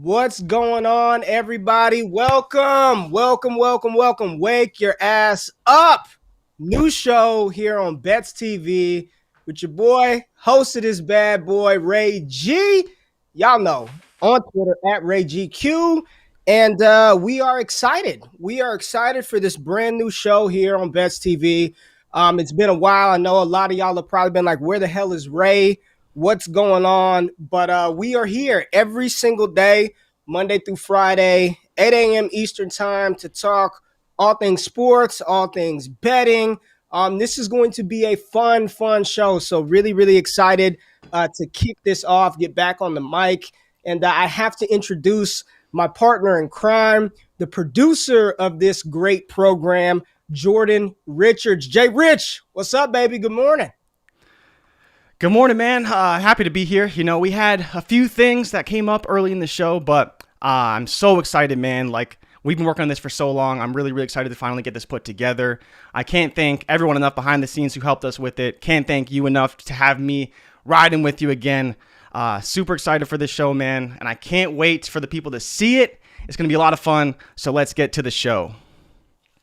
What's going on, everybody? Welcome. Wake your ass up. New show here on BetsTV with your boy, host of this bad boy, Ray G. Y'all know on Twitter at Ray GQ. And we are excited. We are excited for this brand new show here on BetsTV. It's been a while. I know a lot of y'all have probably been like, where the hell is Ray? What's going on? But we are here every single day, Monday through Friday, 8 a.m. Eastern time to talk all things sports, all things betting. This is going to be a fun show. So really excited to kick this off, get back on the mic. And I have to introduce my partner in crime, the producer of this great program, Jordan Richards. Jay Rich, what's up, baby? Good morning. Good morning, man. Happy to be here. You know, we had a few things that came up early in the show, but I'm so excited, man. Like, we've been working on this for so long. I'm really excited to finally get this put together. I can't thank everyone enough behind the scenes who helped us with it. Can't thank you enough to have me riding with you again. Super excited for this show, man. And I can't wait for the people to see it. It's going to be a lot of fun. So let's get to the show.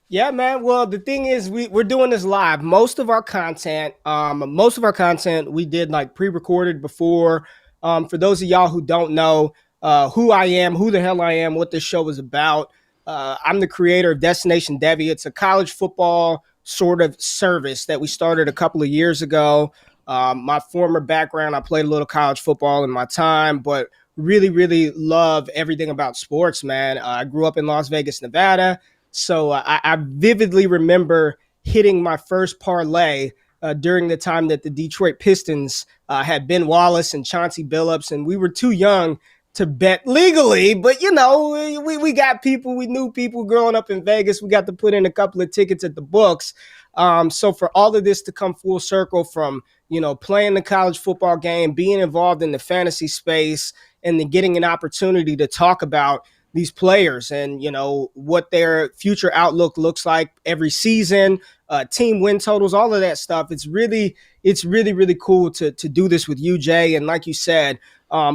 Yeah, man. Well, the thing is, we're doing this live. Most of our content, we did like pre-recorded before. For those of y'all who don't know who I am, who the hell I am, what this show is about, I'm the creator of Destination Devy. It's a college football sort of service that we started a couple of years ago. My former background, I played a little college football in my time, but really love everything about sports, man. I grew up in Las Vegas, Nevada. So I vividly remember hitting my first parlay during the time that the Detroit Pistons had Ben Wallace and Chauncey Billups, and we were too young to bet legally. But, you know, we got people, we knew people growing up in Vegas. We got to put in a couple of tickets at the books. So for all of this to come full circle from, you know, playing the college football game, being involved in the fantasy space, and then getting an opportunity to talk about these players and, you know, what their future outlook looks like every season, team win totals, all of that stuff. It's really cool to do this with you, Jay. And like you said,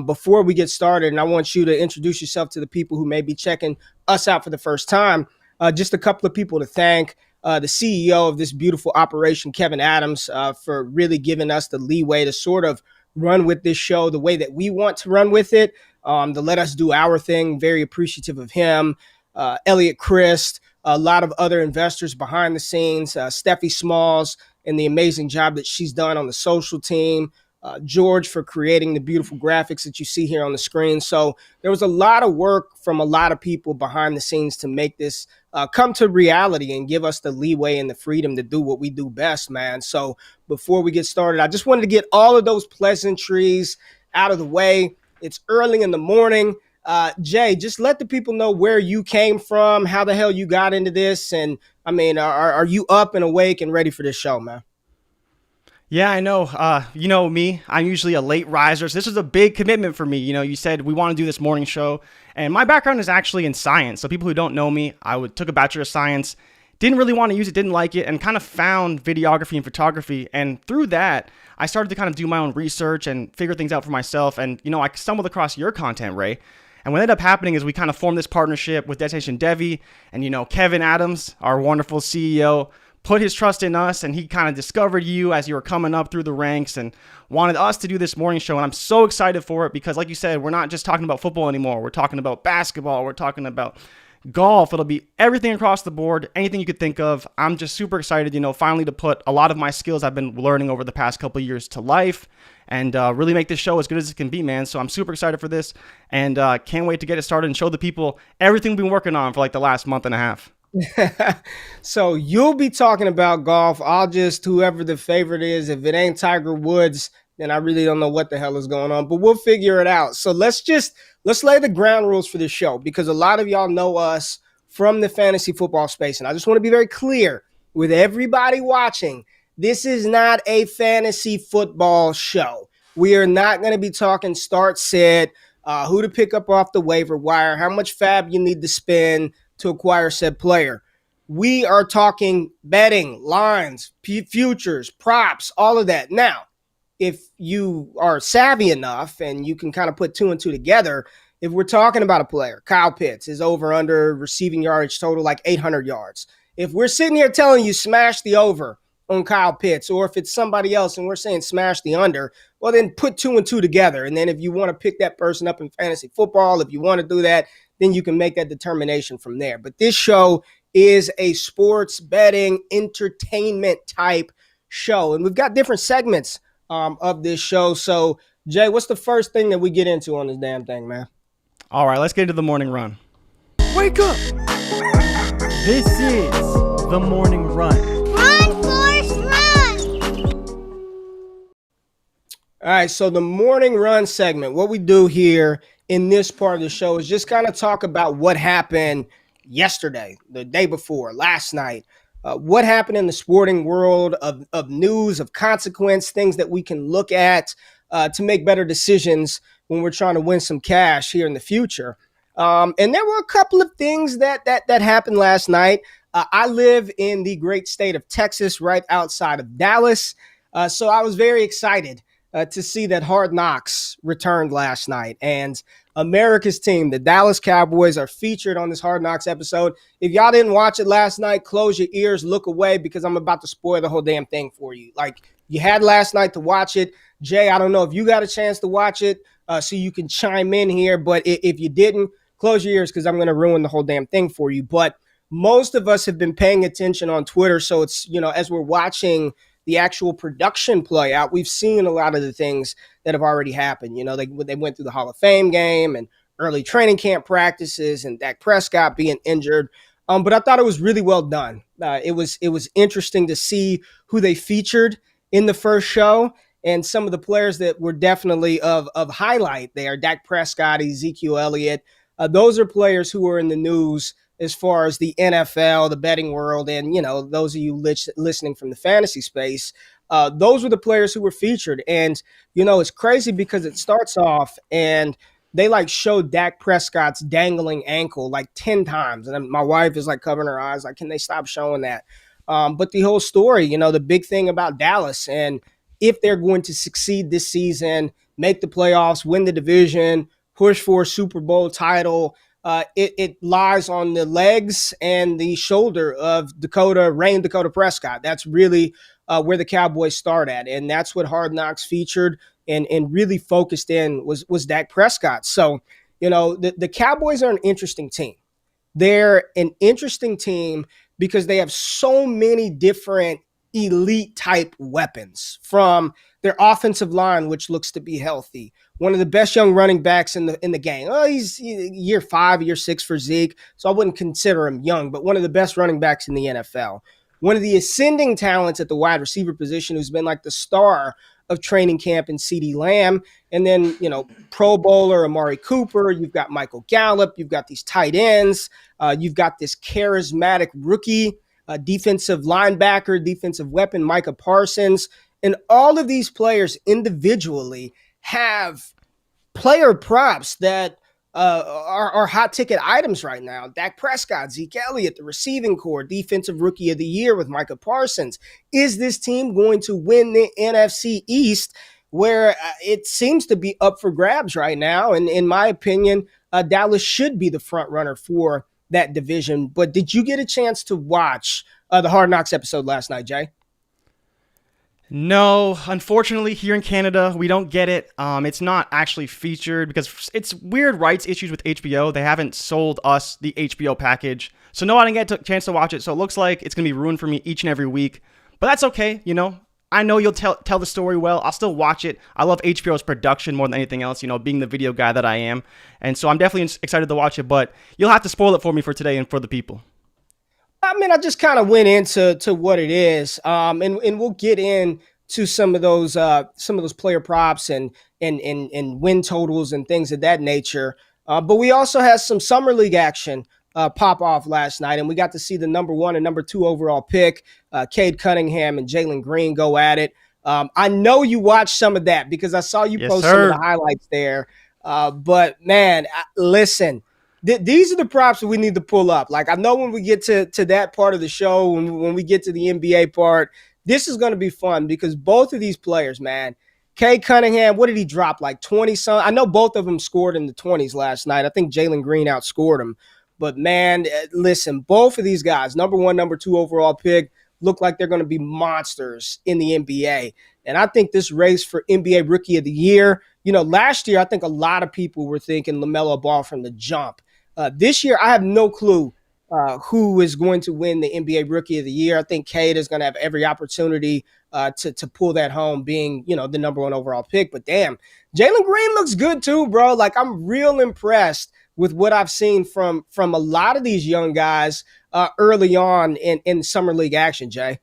before we get started, and I want you to introduce yourself to the people who may be checking us out for the first time, just a couple of people to thank. The CEO of this beautiful operation, Kevin Adams, for really giving us the leeway to sort of run with this show the way that we want to run with it, to let us do our thing. Very appreciative of him. Elliot Christ, a lot of other investors behind the scenes, Steffi Smalls, and the amazing job that she's done on the social team. George for creating the beautiful graphics that you see here on the screen. So there was a lot of work from a lot of people behind the scenes to make this come to reality and give us the leeway and the freedom to do what we do best, man. So before we get started, I just wanted to get all of those pleasantries out of the way. It's early in the morning. Jay, just let the people know where you came from, how the hell you got into this. And I mean, are you up and awake and ready for this show, man? Yeah, I know. You know me, I'm usually a late riser, so this was a big commitment for me. You know, you said we want to do this morning show, and my background is actually in science. So people who don't know me, took a Bachelor of Science, didn't really want to use it, didn't like it, and kind of found videography and photography. And through that, I started to kind of do my own research and figure things out for myself. And, you know, I stumbled across your content, Ray. And what ended up happening is we kind of formed this partnership with Destination Devy, and, you know, Kevin Adams, our wonderful CEO, put his trust in us, and he kind of discovered you as you were coming up through the ranks and wanted us to do this morning show. And I'm so excited for it because, like you said, we're not just talking about football anymore. We're talking about basketball. We're talking about golf. It'll be everything across the board, anything you could think of. I'm just super excited, you know, finally to put a lot of my skills I've been learning over the past couple of years to life and really make this show as good as it can be, man. So I'm super excited for this and can't wait to get it started and show the people everything we've been working on for like the last month and a half. So you'll be talking about golf. I'll just, whoever the favorite is, if it ain't Tiger Woods, then I really don't know what the hell is going on, but we'll figure it out. So let's lay the ground rules for this show because a lot of y'all know us from the fantasy football space. And I just want to be very clear with everybody watching. This is not a fantasy football show. We are not going to be talking start sit, who to pick up off the waiver wire, how much fab you need to spend to acquire said player. We are talking betting, lines, futures, props, all of that. Now, if you are savvy enough and you can kind of put two and two together, If we're talking about a player, Kyle Pitts is over under receiving yardage total like 800 yards. If we're sitting here telling you smash the over on Kyle Pitts, or if it's somebody else and we're saying smash the under, well, then put two and two together. And then if you want to pick that person up in fantasy football, if you want to do that, then you can make that determination from there. But this show is a sports betting entertainment type show. And we've got different segments of this show. So, Jay, what's the first thing that we get into on this damn thing, man? All right, let's get into the morning run. Wake up! This is the morning run. Run, Forrest, run! All right, so the morning run segment, what we do here in this part of the show is just kind of talk about what happened yesterday, the day before, last night. What happened in the sporting world of news, of consequence, things that we can look at to make better decisions when we're trying to win some cash here in the future. And there were a couple of things that happened last night. I live in the great state of Texas, right outside of Dallas. So I was very excited to see that Hard Knocks returned last night. And America's team, the Dallas Cowboys, are featured on this Hard Knocks episode. If y'all didn't watch it last night, close your ears, look away, because I'm about to spoil the whole damn thing for you. Like, you had last night to watch it. Jay, I don't know if you got a chance to watch it, so you can chime in here. But if you didn't, close your ears, because I'm going to ruin the whole damn thing for you. But most of us have been paying attention on Twitter. So it's, as we're watching the actual production play out, we've seen a lot of the things that have already happened. They went through the Hall of Fame game and early training camp practices and Dak Prescott being injured. But I thought it was really well done. It was interesting to see who they featured in the first show, and some of the players that were definitely of highlight there. Dak Prescott, Ezekiel Elliott. Those are players who are in the news as far as the NFL, the betting world, and, those of you listening from the fantasy space. Those were the players who were featured. And, it's crazy because it starts off and they showed Dak Prescott's dangling ankle 10 times. And my wife is covering her eyes, can they stop showing that? But the whole story, the big thing about Dallas, and if they're going to succeed this season, make the playoffs, win the division, push for a Super Bowl title, it lies on the legs and the shoulder of Dakota Prescott. That's really where the Cowboys start at. And that's what Hard Knocks featured and really focused in was Dak Prescott. So, the Cowboys are an interesting team. They're an interesting team because they have so many different elite type weapons, from their offensive line, which looks to be healthy. One of the best young running backs in the game. Oh, he's year 5, year 6 for Zeke, so I wouldn't consider him young, but one of the best running backs in the NFL. One of the ascending talents at the wide receiver position, who's been the star of training camp, in CeeDee Lamb. And then, Pro Bowler Amari Cooper. You've got Michael Gallup. You've got these tight ends. You've got this charismatic rookie defensive linebacker, defensive weapon, Micah Parsons. And all of these players individually have player props that are hot ticket items right now. Dak Prescott, Zeke Elliott, the receiving core, defensive rookie of the year with Micah Parsons. Is this team going to win the NFC East, where it seems to be up for grabs right now? And in my opinion, Dallas should be the front runner for that division. But did you get a chance to watch the Hard Knocks episode last night, Jay? No, unfortunately, here in Canada, we don't get it. It's not actually featured because it's weird rights issues with HBO. They haven't sold us the HBO package. So no, I didn't get a chance to watch it. So it looks like it's going to be ruined for me each and every week. But that's okay, I know you'll tell the story well. I'll still watch it. I love HBO's production more than anything else, being the video guy that I am. And so I'm definitely excited to watch it, but you'll have to spoil it for me for today and for the people. I mean, I just kind of went into what it is, and we'll get into some of those player props and win totals and things of that nature. But we also had some summer league action pop off last night, and we got to see the number 1 and number 2 overall pick, Cade Cunningham and Jalen Green, go at it. I know you watched some of that because I saw you post some of the highlights there. But man, listen. These are the props that we need to pull up. I know when we get to that part of the show, when we get to the NBA part, this is going to be fun because both of these players, man, Kay Cunningham, what did he drop? Like 20 some? I know both of them scored in the 20s last night. I think Jalen Green outscored him. But man, listen, both of these guys, number 1, number 2 overall pick, look like they're going to be monsters in the NBA. And I think this race for NBA Rookie of the Year, last year, I think a lot of people were thinking LaMelo Ball from the jump. This year, I have no clue who is going to win the NBA Rookie of the Year. I think Cade is going to have every opportunity to pull that home, being, the number 1 overall pick. But damn, Jalen Green looks good too, bro. Like, I'm real impressed with what I've seen from a lot of these young guys early on in summer league action, Jay.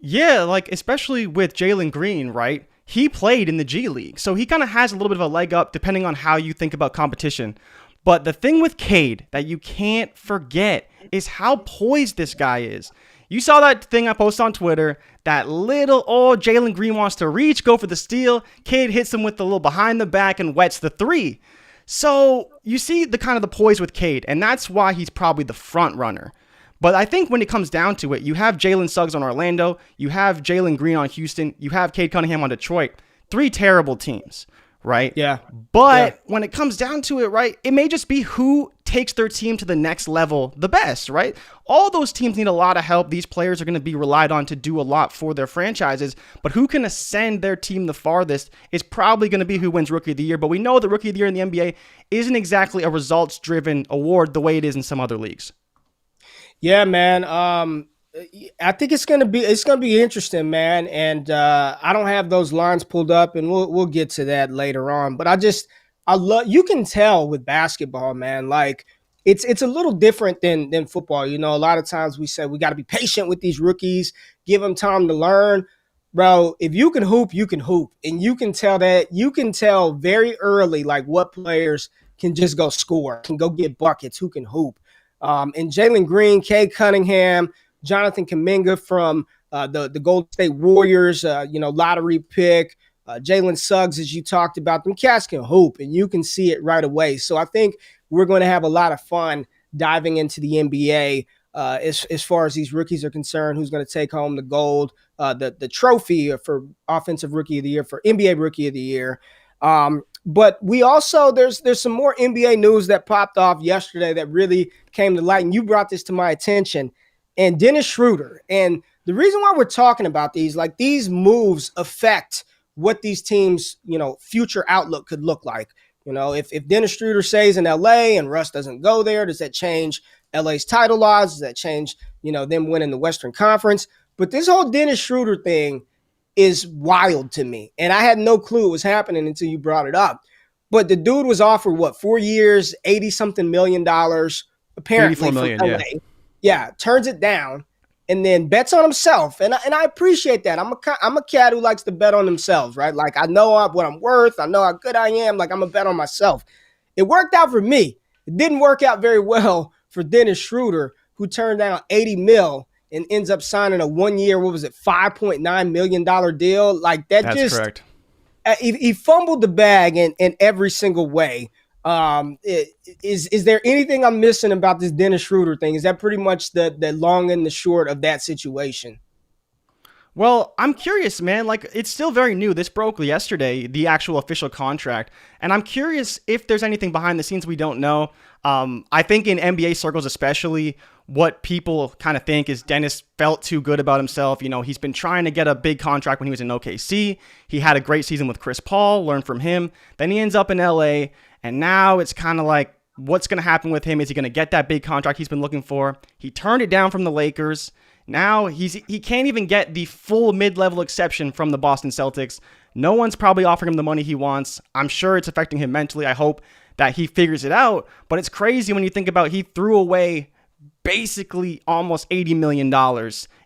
Yeah, like especially with Jalen Green, right? He played in the G League, so he kind of has a little bit of a leg up depending on how you think about competition. But the thing with Cade that you can't forget is how poised this guy is. You saw that thing I posted on Twitter, that little, Jalen Green wants to reach, go for the steal. Cade hits him with the little behind the back and wets the 3. So you see the kind of the poise with Cade, and that's why he's probably the front runner. But I think when it comes down to it, you have Jalen Suggs on Orlando, you have Jalen Green on Houston, you have Cade Cunningham on Detroit. 3 terrible teams, right? Yeah. But when it comes down to it, right, it may just be who takes their team to the next level the best, right? All those teams need a lot of help. These players are going to be relied on to do a lot for their franchises, but who can ascend their team the farthest is probably going to be who wins Rookie of the Year. But we know that Rookie of the Year in the NBA isn't exactly a results-driven award the way it is in some other leagues. Yeah, man. I think it's gonna be interesting, man. And I don't have those lines pulled up, and we'll get to that later on. But I love, you can tell with basketball, man. Like it's a little different than football. A lot of times we say we got to be patient with these rookies, give them time to learn. Bro, if you can hoop, you can hoop, and you can tell very early like what players can just go score, can go get buckets, who can hoop. And Jalen Green, Cade Cunningham, Jonathan Kuminga from the Golden State Warriors, lottery pick, Jalen Suggs, as you talked about, them cats can hoop, and you can see it right away. So I think we're going to have a lot of fun diving into the NBA as far as these rookies are concerned, who's going to take home the gold, the trophy for Offensive Rookie of the Year, for NBA Rookie of the Year. But we also, there's some more NBA news that popped off yesterday that really came to light, and you brought this to my attention, and Dennis Schroeder. And the reason why we're talking about these moves affect what these teams, future outlook could look like. If Dennis Schroeder stays in LA and Russ doesn't go there, does that change LA's title odds? Does that change, them winning the Western Conference? But this whole Dennis Schroeder thing is wild to me. And I had no clue it was happening until you brought it up. But the dude was offered, 4 years, $80-something million, apparently. $84 million, from LA. Yeah, turns it down and then bets on himself. And I appreciate that. I'm a cat who likes to bet on themselves, right? Like, I know what I'm worth. I know how good I am. Like, I'm a bet on myself. It worked out for me. It didn't work out very well for Dennis Schroeder, who turned down $80 million and ends up signing a 1 year, $5.9 million deal. Like that's correct. He fumbled the bag in every single way. Is there anything I'm missing about this Dennis Schroeder thing? Is that pretty much the long and the short of that situation? Well, I'm curious, man. Like, it's still very new. This broke yesterday, the actual official contract. And I'm curious if there's anything behind the scenes we don't know. I think in NBA circles especially, what people kind of think is Dennis felt too good about himself. He's been trying to get a big contract when he was in OKC. He had a great season with Chris Paul, learned from him. Then he ends up in LA, and now it's kind of like, what's going to happen with him? Is he going to get that big contract he's been looking for? He turned it down from the Lakers. Now he can't even get the full mid-level exception from the Boston Celtics. No one's probably offering him the money he wants. I'm sure it's affecting him mentally. I hope that he figures it out. But it's crazy when you think about he threw away basically almost $80 million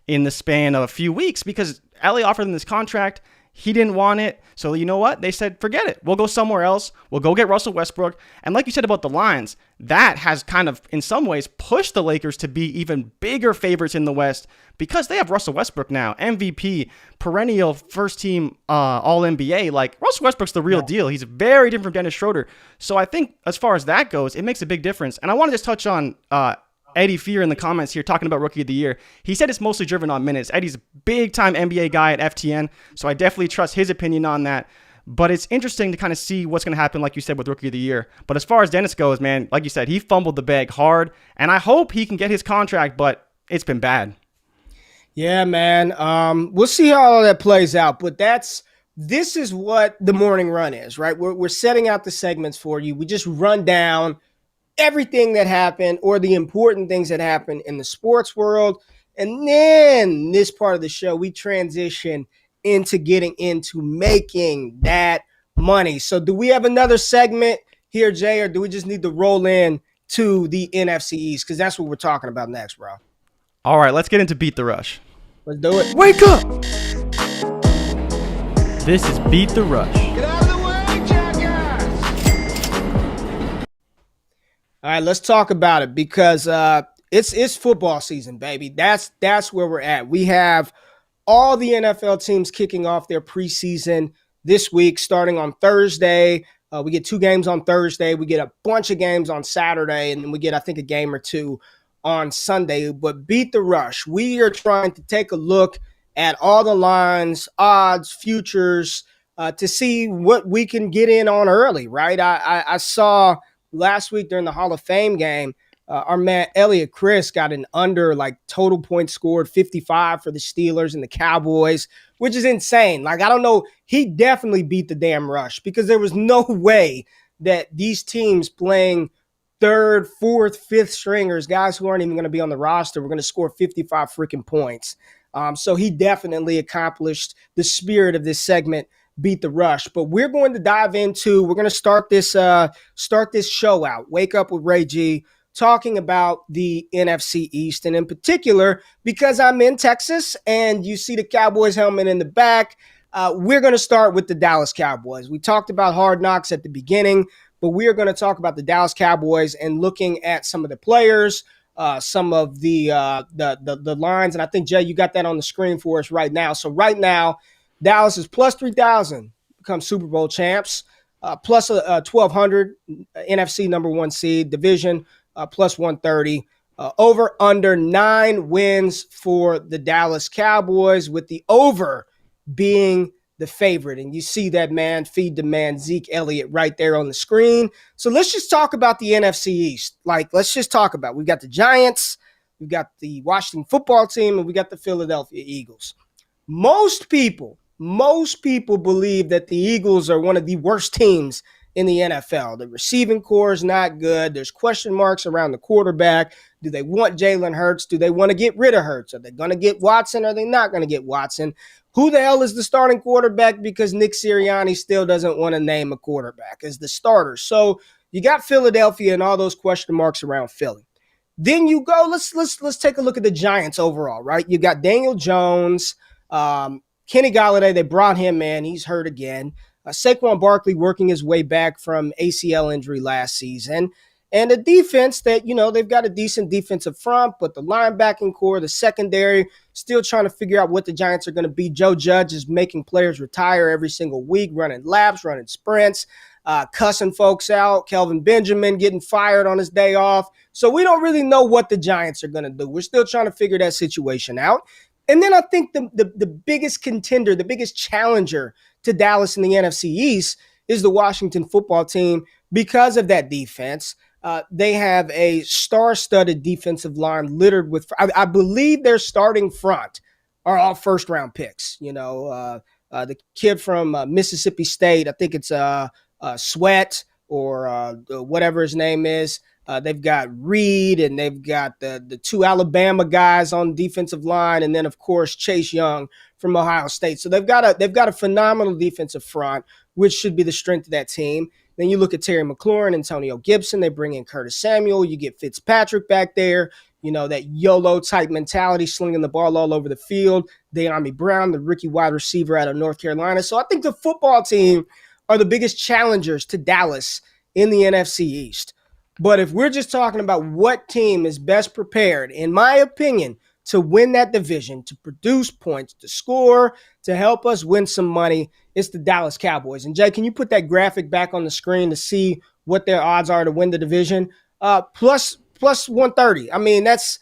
in the span of a few weeks because LA offered him this contract. He didn't want it. So you know what? They said, forget it. We'll go somewhere else. We'll go get Russell Westbrook. And like you said about the lines, that has kind of, in some ways, pushed the Lakers to be even bigger favorites in the West because they have Russell Westbrook now, MVP, perennial first team All-NBA. Like, Russell Westbrook's the real deal. He's very different from Dennis Schroeder. So I think as far as that goes, it makes a big difference. And I want to just touch on Eddie Fear in the comments here talking about Rookie of the Year. He said it's mostly driven on minutes. Eddie's a big-time NBA guy at FTN, so I definitely trust his opinion on that. But it's interesting to kind of see what's going to happen, like you said, with Rookie of the Year. But as far as Dennis goes, man, like you said, he fumbled the bag hard, and I hope he can get his contract, but it's been bad. Yeah, man. We'll see how all that plays out. But this is what the morning run is, right? We're setting out the segments for you. We just run down everything that happened or the important things that happened in the sports world. And then this part of the show, we transition into getting into making that money. So do we have another segment here, Jay, or do we just need to roll in to the NFC East? Because that's what we're talking about next, bro. All right, let's get into Beat the Rush. Let's do it. Wake up! This is Beat the Rush. Get out of the way, jackass! All right, let's talk about it because it's football season, baby. That's where we're at. We have all the NFL teams kicking off their preseason this week, starting on Thursday. We get 2 games on Thursday. We get a bunch of games on Saturday, and then we get, I think, a game or 2 on Sunday. But Beat the Rush. We are trying to take a look at all the lines, odds, futures, to see what we can get in on early, right? I saw last week during the Hall of Fame game, our man Elliot Chris got an under, like, total points scored 55 for the Steelers and the Cowboys, which is insane. Like, I don't know. He definitely beat the damn rush because there was no way that these teams playing third, fourth, fifth stringers, guys who aren't even going to be on the roster, were going to score 55 freaking points. So he definitely accomplished the spirit of this segment, Beat the Rush. But we're going to dive into, we're going to start this show out, Wake Up with Ray G, talking about the NFC East. And in particular, because I'm in Texas and you see the Cowboys helmet in the back, we're going to start with the Dallas Cowboys. We talked about Hard Knocks at the beginning, but we are going to talk about the Dallas Cowboys and looking at some of the players, some of the lines. And I think, Jay, you got that on the screen for us right now. So right now, Dallas is plus 3,000, become Super Bowl champs, plus 1,200, NFC number 1 seed, division, plus 130. Over under 9 wins for the Dallas Cowboys, with the over being the favorite. And you see that man, feed the man, Zeke Elliott, right there on the screen. So let's just talk about the NFC East. Let's just talk about it. We've got the Giants, we've got the Washington football team, and we got the Philadelphia Eagles. Most people believe that the Eagles are one of the worst teams in the NFL. The receiving core is not good. There's question marks around the quarterback. Do they want Jalen Hurts? Do they want to get rid of Hurts? Are they going to get Watson? Are they not going to get Watson? Who the hell is the starting quarterback? Because Nick Sirianni still doesn't want to name a quarterback as the starter. So you got Philadelphia and all those question marks around Philly. Then you go, let's take a look at the Giants overall, right? You got Daniel Jones, Kenny Golladay. They brought him in. He's hurt again. Saquon Barkley working his way back from ACL injury last season. And a defense that, they've got a decent defensive front, but the linebacking core, the secondary, still trying to figure out what the Giants are going to be. Joe Judge is making players retire every single week, running laps, running sprints, cussing folks out. Kelvin Benjamin getting fired on his day off. So we don't really know what the Giants are going to do. We're still trying to figure that situation out. And then I think the biggest contender, the biggest challenger to Dallas in the NFC East is the Washington football team because of that defense. They have a star-studded defensive line littered with, I believe their starting front are all first-round picks. The kid from Mississippi State, I think it's Sweat or whatever his name is. They've got Reed, and they've got the 2 Alabama guys on defensive line, and then of course Chase Young from Ohio State. So they've got a phenomenal defensive front, which should be the strength of that team. Then you look at Terry McLaurin, Antonio Gibson. They bring in Curtis Samuel. You get Fitzpatrick back there. That YOLO type mentality, slinging the ball all over the field. De'Ami Brown, the rookie wide receiver out of North Carolina. So I think the football team are the biggest challengers to Dallas in the NFC East. But if we're just talking about what team is best prepared, in my opinion, to win that division, to produce points, to score, to help us win some money, it's the Dallas Cowboys. And Jay, can you put that graphic back on the screen to see what their odds are to win the division? Plus plus 130. I mean, that's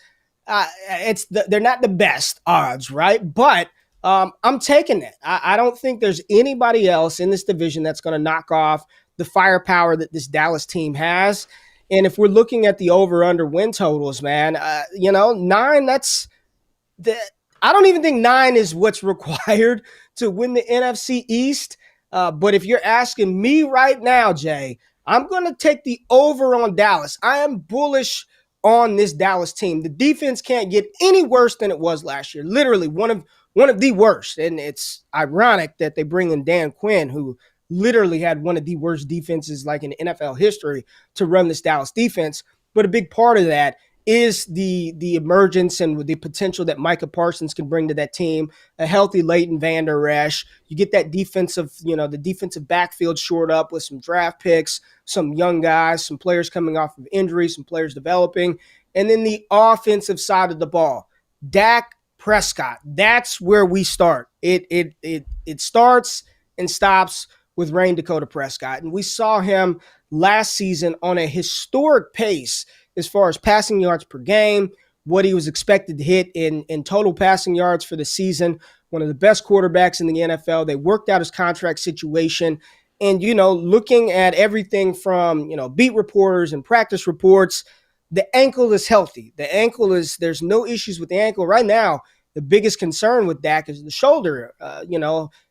they're not the best odds, right? But I'm taking it. I don't think there's anybody else in this division that's going to knock off the firepower that this Dallas team has. And if we're looking at the over/under win totals, man, 9. The, I don't even think 9 is what's required to win the NFC East. But if you're asking me right now, Jay, I'm going to take the over on Dallas. I am bullish on this Dallas team. The defense can't get any worse than it was last year. Literally one of the worst. And it's ironic that they bring in Dan Quinn, who literally had one of the worst defenses like in NFL history to run this Dallas defense. But a big part of that is the emergence and the potential that Micah Parsons can bring to that team, a healthy Leighton Vander Esch. You get that the defensive backfield shored up with some draft picks, some young guys, some players coming off of injuries, some players developing. And then the offensive side of the ball, Dak Prescott. That's where we start. It starts and stops with Rain Dakota Prescott. And we saw him last season on a historic pace as far as passing yards per game, what he was expected to hit in total passing yards for the season. One of the best quarterbacks in the NFL. They worked out his contract situation. And, looking at everything from, beat reporters and practice reports, the ankle is healthy. There's no issues with the ankle. Right now, the biggest concern with Dak is the shoulder.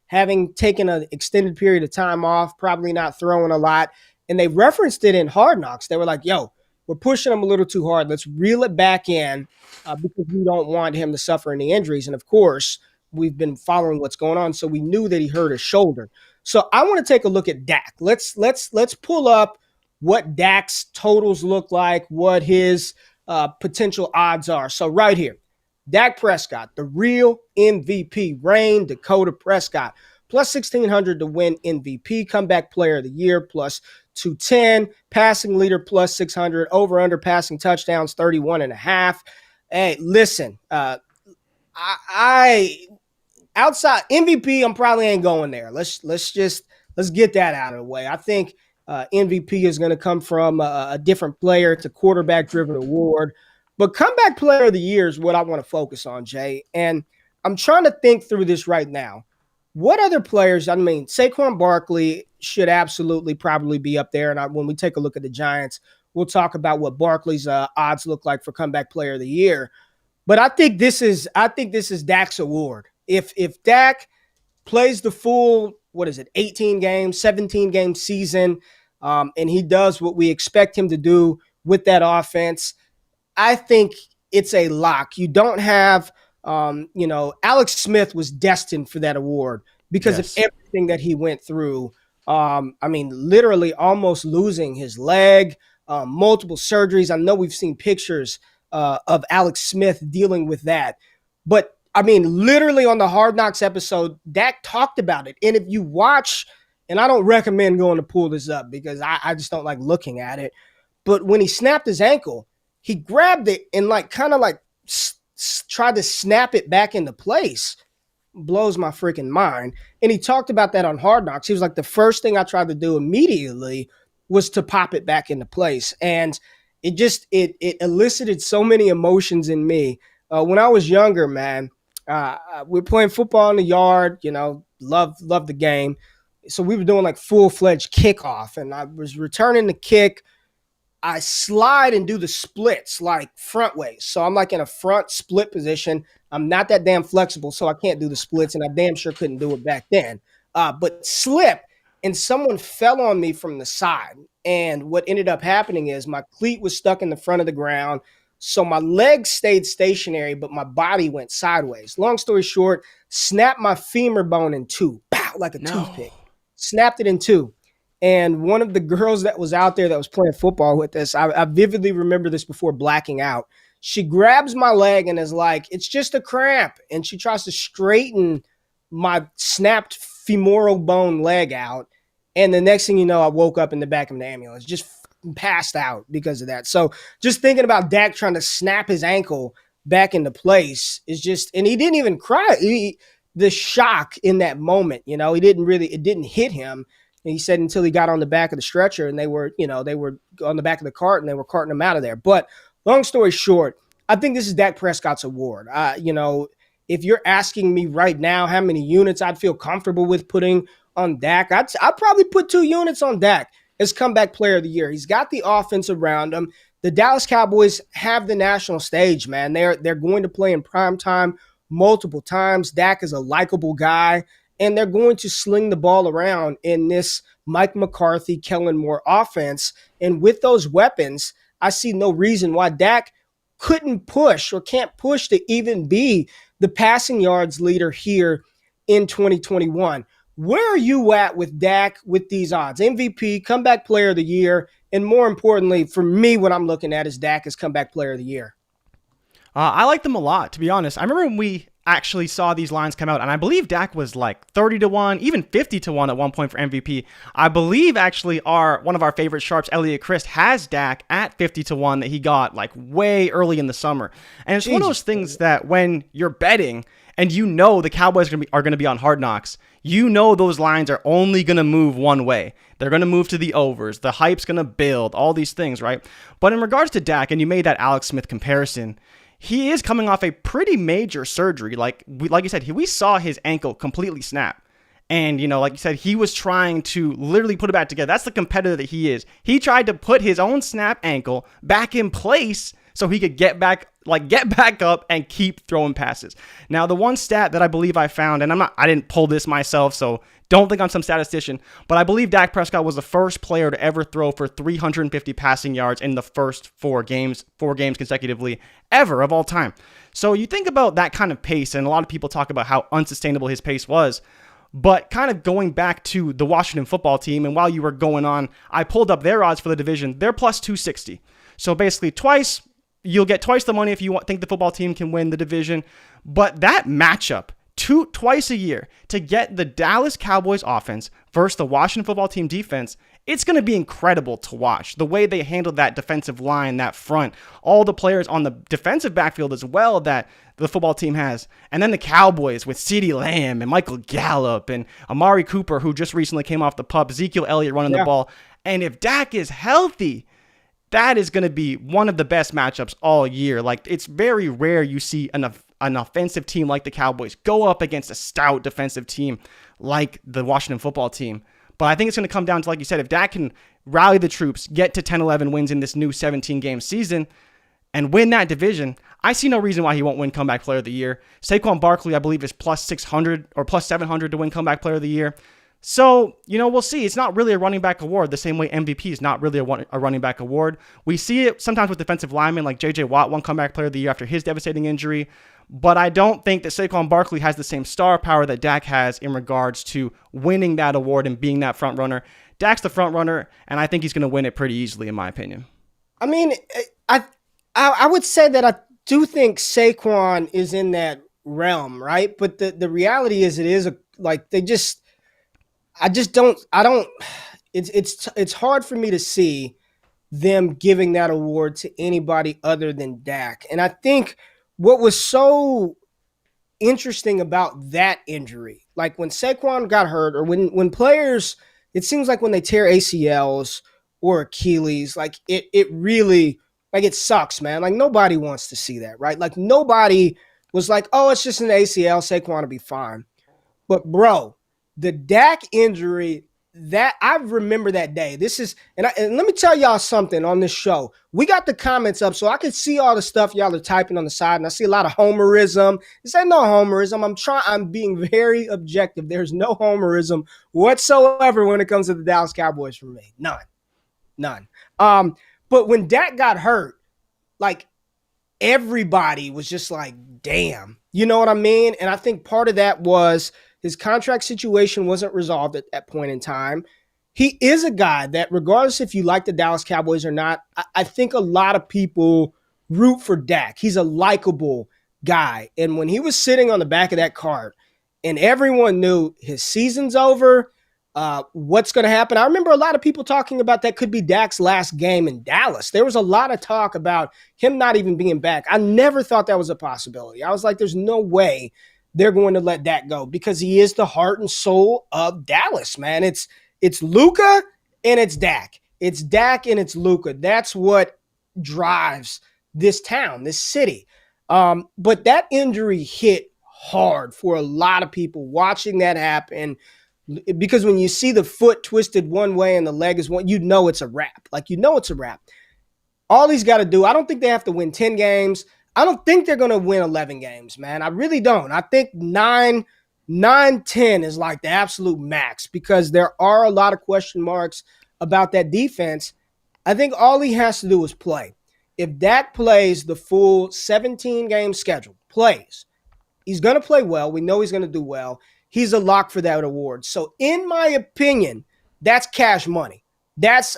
Having taken an extended period of time off, probably not throwing a lot. And they referenced it in Hard Knocks. They were like, yo, we're pushing him a little too hard. Let's reel it back in because we don't want him to suffer any injuries. And, of course, we've been following what's going on, so we knew that he hurt his shoulder. So I want to take a look at Dak. Let's pull up what Dak's totals look like, what his potential odds are. So right here, Dak Prescott, the real MVP, Rain Dakota Prescott, plus 1,600 to win MVP, comeback player of the year, plus 210, passing leader, plus 600, over under passing touchdowns, 31.5. Hey, listen, I outside MVP, I'm probably ain't going there. Let's get that out of the way. I think MVP is going to come from a different player. It's a quarterback-driven award. But comeback player of the year is what I want to focus on, Jay. And I'm trying to think through this right now. What other players, Saquon Barkley should absolutely probably be up there. And when we take a look at the Giants, we'll talk about what Barkley's odds look like for comeback player of the year. But I think this is Dak's award. If Dak plays the full, 18 games, 17 game season, and he does what we expect him to do with that offense, I think it's a lock. You don't have, Alex Smith was destined for that award because of everything that he went through. Literally almost losing his leg, multiple surgeries. I know we've seen pictures of Alex Smith dealing with that. But, literally on the Hard Knocks episode, Dak talked about it. And if you watch, and I don't recommend going to pull this up because I just don't like looking at it, but when he snapped his ankle, he grabbed it and tried to snap it back into place. Blows my freaking mind. And he talked about that on Hard Knocks. He was like, the first thing I tried to do immediately was to pop it back into place. And it elicited so many emotions in me. When I was younger, man, we were playing football in the yard, love the game. So we were doing full-fledged kickoff, and I was returning the kick. I slide and do the splits front ways. So I'm in a front split position. I'm not that damn flexible, so I can't do the splits, and I damn sure couldn't do it back then. But slip, and someone fell on me from the side. And what ended up happening is my cleat was stuck in the front of the ground. So my legs stayed stationary, but my body went sideways. Long story short, snapped my femur bone in two, pow, like a toothpick. Snapped it in two. And one of the girls that was out there that was playing football with us, I vividly remember this before blacking out. She grabs my leg and is like, it's just a cramp. And she tries to straighten my snapped femoral bone leg out. And the next thing you know, I woke up in the back of an ambulance, just passed out because of that. So just thinking about Dak trying to snap his ankle back into place is just, and he didn't even cry. The shock in that moment, it didn't hit him. And he said until he got on the back of the stretcher and they were on the back of the cart and they were carting him out of there. But long story short, I think this is Dak Prescott's award. If you're asking me right now how many units I'd feel comfortable with putting on Dak, I'd probably put 2 units on Dak as comeback player of the year. He's got the offense around him. The Dallas Cowboys have the national stage, man. They're going to play in prime time multiple times. Dak is a likable guy, and they're going to sling the ball around in this Mike McCarthy, Kellen Moore offense. And with those weapons, I see no reason why Dak couldn't push or can't push to even be the passing yards leader here in 2021. Where are you at with Dak with these odds? MVP, comeback player of the year, and more importantly, for me, what I'm looking at is Dak as comeback player of the year. I like them a lot, to be honest. I remember when we actually saw these lines come out, and I believe Dak was like 30-1, even 50-1 at one point for MVP. I believe actually one of our favorite sharps, Elliot Christ, has Dak at 50-1 that he got like way early in the summer. And it's one of those things that when you're betting and you know the Cowboys are going to be on Hard Knocks, you know those lines are only going to move one way. They're going to move to the overs. The hype's going to build, all these things, right? But in regards to Dak, and you made that Alex Smith comparison, he is coming off a pretty major surgery. Like you said, we saw his ankle completely snap. And, like you said, he was trying to literally put it back together. That's the competitor that he is. He tried to put his own snap ankle back in place so he could get back up and keep throwing passes. Now, the one stat that I believe I found, and I didn't pull this myself, so don't think I'm some statistician, but I believe Dak Prescott was the first player to ever throw for 350 passing yards in the first four games consecutively ever of all time. So you think about that kind of pace, and a lot of people talk about how unsustainable his pace was. But kind of going back to the Washington football team, and while you were going on, I pulled up their odds for the division. They're plus 260. So basically you'll get twice the money if you think the football team can win the division. But that matchup, twice a year, to get the Dallas Cowboys offense versus the Washington football team defense, it's going to be incredible to watch. The way they handled that defensive line, that front, all the players on the defensive backfield as well that the football team has. And then the Cowboys with CeeDee Lamb and Michael Gallup and Amari Cooper, who just recently came off the pup, Ezekiel Elliott running the ball. And if Dak is healthy, that is going to be one of the best matchups all year. Like, it's very rare you see an offensive team like the Cowboys go up against a stout defensive team like the Washington football team. But I think it's going to come down to, like you said, if Dak can rally the troops, get to 10-11 wins in this new 17-game season, and win that division, I see no reason why he won't win comeback player of the year. Saquon Barkley, I believe, is plus 600 or plus 700 to win comeback player of the year. So, we'll see. It's not really a running back award the same way MVP is not really a running back award. We see it sometimes with defensive linemen like J.J. Watt won comeback player of the year after his devastating injury. But I don't think that Saquon Barkley has the same star power that Dak has in regards to winning that award and being that front runner. Dak's the front runner, and I think he's going to win it pretty easily, in my opinion. I mean, I would say that I do think Saquon is in that realm, right? But the reality is it's hard for me to see them giving that award to anybody other than Dak. And I think what was so interesting about that injury, like when Saquon got hurt or when players, it seems like when they tear ACLs or Achilles, like it really, like it sucks, man. Like nobody wants to see that, right? Like nobody was like, oh, it's just an ACL, Saquon will be fine. But bro, the Dak injury, that I remember that day. And let me tell y'all something on this show. We got the comments up so I can see all the stuff y'all are typing on the side, and I see a lot of homerism. This ain't no homerism. I'm being very objective. There's no homerism whatsoever when it comes to the Dallas Cowboys for me. None. But when Dak got hurt, like everybody was just like, damn. You know what I mean? And I think part of that was his contract situation wasn't resolved at that point in time. He is a guy that, regardless if you like the Dallas Cowboys or not, I think a lot of people root for Dak. He's a likable guy. And when he was sitting on the back of that cart and everyone knew his season's over, what's going to happen? I remember a lot of people talking about that could be Dak's last game in Dallas. There was a lot of talk about him not even being back. I never thought that was a possibility. I was like, there's no way they're going to let that go because he is the heart and soul of Dallas, man. It's Luka and it's Dak. It's Dak and it's Luka. That's what drives this town, this city. But that injury hit hard for a lot of people watching that happen, because when you see the foot twisted one way and the leg is one, it's a wrap. Like, it's a wrap. All he's got to do, I don't think they have to win 10 games. I don't think they're going to win 11 games, man. I really don't. I think 9, 10 is like the absolute max, because there are a lot of question marks about that defense. I think all he has to do is play. If Dak plays the full 17-game schedule, he's going to play well. We know he's going to do well. He's a lock for that award. So in my opinion, that's cash money. That's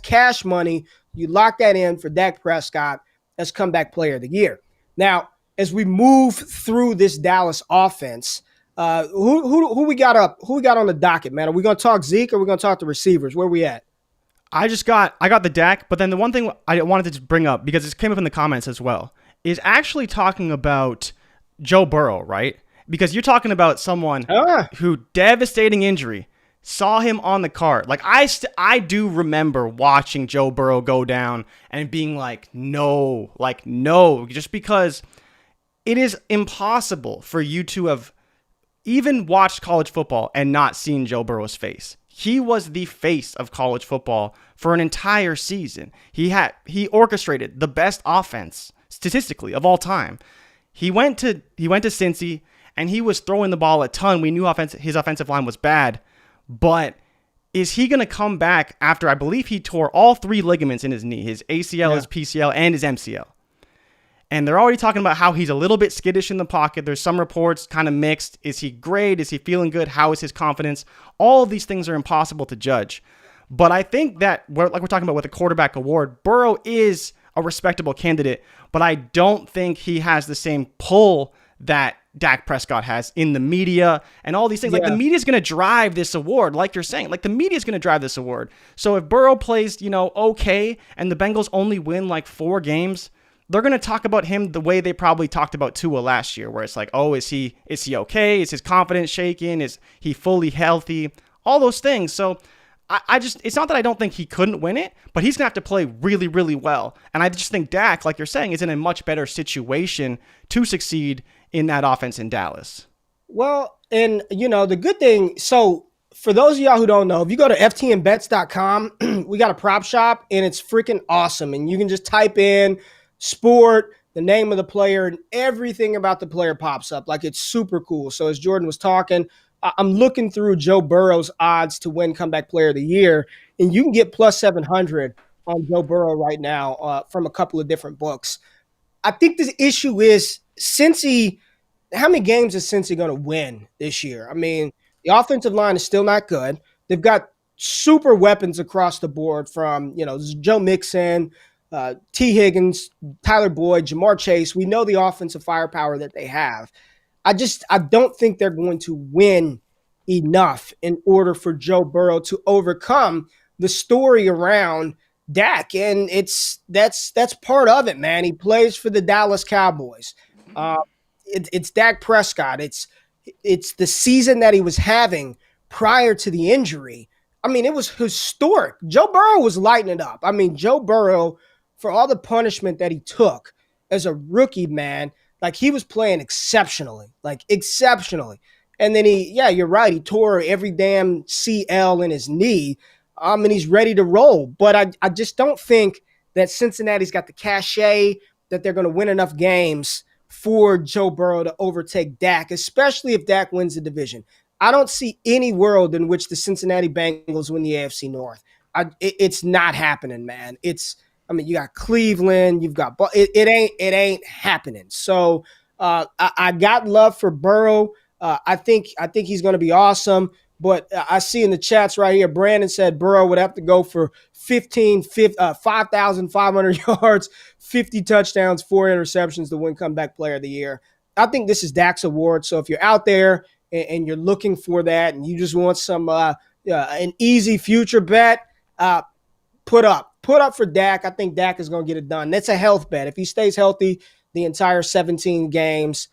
cash money. You lock that in for Dak Prescott as comeback player of the year. Now, as we move through this Dallas offense, who we got up? Who we got on the docket, man? Are we going to talk Zeke, or are we going to talk the receivers? Where we at? I got the Dak, but then the one thing I wanted to just bring up, because it came up in the comments as well, is actually talking about Joe Burrow, right? Because you're talking about someone who, devastating injury, saw him on the card. Like, I do remember watching Joe Burrow go down and being like, no, just because it is impossible for you to have even watched college football and not seen Joe Burrow's face. He was the face of college football for an entire season. He orchestrated the best offense statistically of all time. He went to Cincy, and he was throwing the ball a ton. We knew his offensive line was bad, but is he going to come back after, I believe he tore all 3 ligaments in his knee, his ACL, his PCL, and his MCL. And they're already talking about how he's a little bit skittish in the pocket. There's some reports kind of mixed. Is he great? Is he feeling good? How is his confidence? All of these things are impossible to judge. But I think that, like we're talking about with the quarterback award, Burrow is a respectable candidate, but I don't think he has the same pull that Dak Prescott has in the media and all these things. Like, the media is going to drive this award, like you're saying. Like, the media is going to drive this award. So if Burrow plays, okay, and the Bengals only win like 4 games, they're going to talk about him the way they probably talked about Tua last year, where it's like, oh, is he okay? Is his confidence shaken? Is he fully healthy? All those things. So it's not that I don't think he couldn't win it, but he's going to have to play really, really well. And I just think Dak, like you're saying, is in a much better situation to succeed in that offense in Dallas. Well, and the good thing, so for those of y'all who don't know, if you go to ftnbets.com, we got a prop shop, and it's freaking awesome. And you can just type in sport, the name of the player, and everything about the player pops up. Like, it's super cool. So as Jordan was talking, I'm looking through Joe Burrow's odds to win comeback player of the year, and you can get plus 700 on Joe Burrow right now from a couple of different books. I think the issue is Cincy. How many games is Cincy going to win this year? I mean, the offensive line is still not good. They've got super weapons across the board from, Joe Mixon, T. Higgins, Tyler Boyd, Jamar Chase. We know the offensive firepower that they have. I don't think they're going to win enough in order for Joe Burrow to overcome the story around Dak. And that's part of it, man. He plays for the Dallas Cowboys. It's Dak Prescott. It's the season that he was having prior to the injury. I mean, it was historic. Joe Burrow was lighting it up. I mean, Joe Burrow, for all the punishment that he took as a rookie, man, like, he was playing exceptionally. And then you're right. He tore every damn CL in his knee, and he's ready to roll. But I just don't think that Cincinnati's got the cachet that they're going to win enough games for Joe Burrow to overtake Dak, especially if Dak wins the division. I don't see any world in which the Cincinnati Bengals win the AFC North. It's not happening, man. You got Cleveland, you've got it ain't happening. So I got love for Burrow. I think he's going to be awesome. But I see in the chats right here, Brandon said Burrow would have to go for 5,500 yards, 50 touchdowns, 4 interceptions to win comeback player of the year. I think this is Dak's award. So if you're out there and you're looking for that and you just want some an easy future bet, put up for Dak. I think Dak is going to get it done. That's a health bet. If he stays healthy the entire 17 games,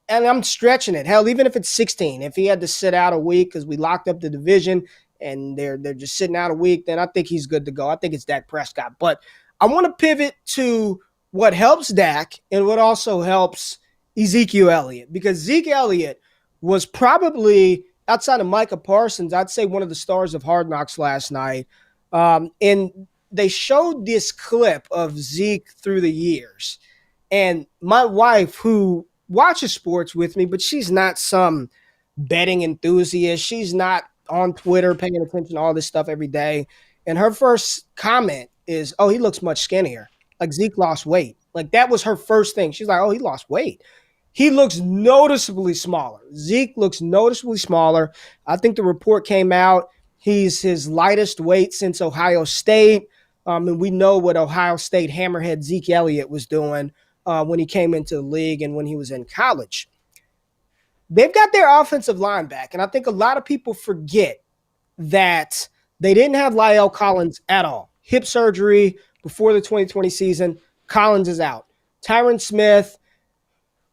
and I'm stretching it. Hell, even if it's 16, if he had to sit out a week because we locked up the division and they're just sitting out a week, then I think he's good to go. I think it's Dak Prescott. But I want to pivot to what helps Dak and what also helps Ezekiel Elliott, because Zeke Elliott was probably, outside of Micah Parsons, I'd say one of the stars of Hard Knocks last night. And they showed this clip of Zeke through the years. And my wife, who watches sports with me, but she's not some betting enthusiast. She's not on Twitter paying attention to all this stuff every day. And her first comment is, oh, he looks much skinnier. Like Zeke lost weight. Like that was her first thing. She's like, oh, he lost weight. He looks noticeably smaller. Zeke looks noticeably smaller. I think the report came out. He's his lightest weight since Ohio State. And we know what Ohio State hammerhead Zeke Elliott was doing when he came into the league and when he was in college. They've got their offensive line back, and I think a lot of people forget that they didn't have La'el Collins at all. Hip surgery before the 2020 season. Collins is out. Tyron Smith,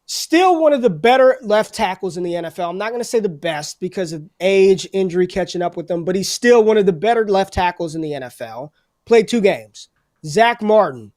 still one of the better left tackles in the NFL. I'm not going to say the best because of age, injury catching up with him, but he's still one of the better left tackles in the NFL. Played 2 games. Zach Martin,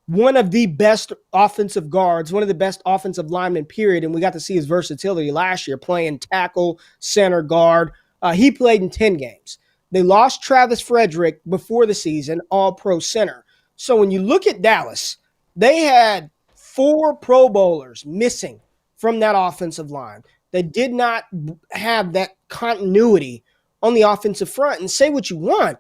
one of the best offensive guards, one of the best offensive linemen, period. And we got to see his versatility last year, playing tackle, center, guard. He played in 10 games. They lost Travis Frederick before the season, all-pro center. So when you look at Dallas, they had 4 Pro Bowlers missing from that offensive line. They did not have that continuity on the offensive front. And say what you want,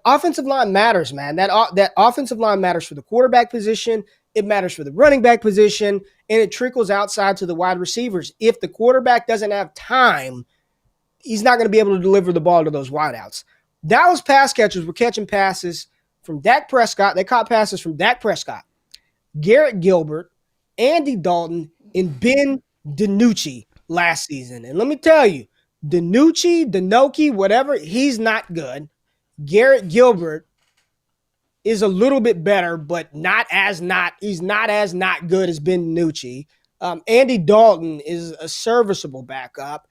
offensive line matters, man. That offensive line matters for the quarterback position. It matters for the running back position, and it trickles outside to the wide receivers. If the quarterback doesn't have time, he's not going to be able to deliver the ball to those wideouts. Dallas pass catchers were catching passes from Dak Prescott. They caught passes from Dak Prescott, Garrett Gilbert, Andy Dalton, and Ben DiNucci last season. And let me tell you, DiNucci, whatever, he's not good. Garrett Gilbert is a little bit better, but he's not as not good as Ben DiNucci. Andy Dalton is a serviceable backup.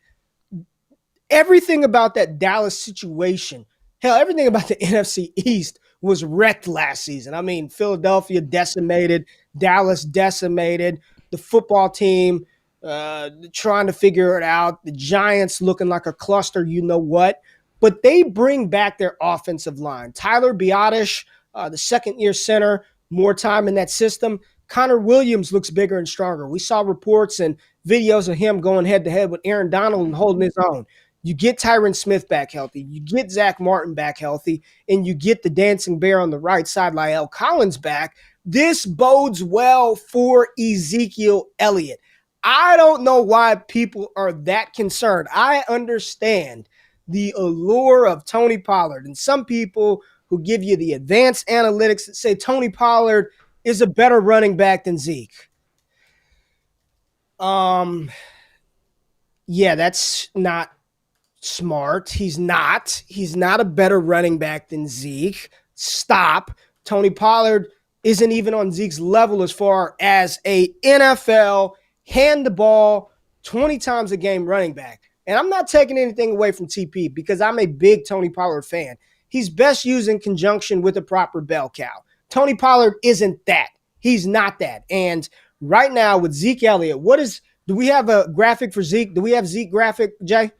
Everything about that Dallas situation, hell, everything about the NFC East was wrecked last season. I mean, Philadelphia decimated, Dallas decimated, the football team trying to figure it out, the Giants looking like a cluster, you know what. But they bring back their offensive line. Tyler Biotish, the second-year center, more time in that system. Connor Williams looks bigger and stronger. We saw reports and videos of him going head-to-head with Aaron Donald and holding his own. You get Tyron Smith back healthy. You get Zach Martin back healthy. And you get the dancing bear on the right side, La'el Collins, back. This bodes well for Ezekiel Elliott. I don't know why people are that concerned. I understand the allure of Tony Pollard. And some people who give you the advanced analytics that say Tony Pollard is a better running back than Zeke. Yeah, that's not smart. He's not a better running back than Zeke. Stop. Tony Pollard isn't even on Zeke's level as far as a NFL hand the ball 20 times a game running back. And I'm not taking anything away from TP because I'm a big Tony Pollard fan. He's best used in conjunction with a proper bell cow. Tony Pollard isn't that. He's not that. And right now with Zeke Elliott, do we have a graphic for Zeke? Do we have Zeke graphic, Jay?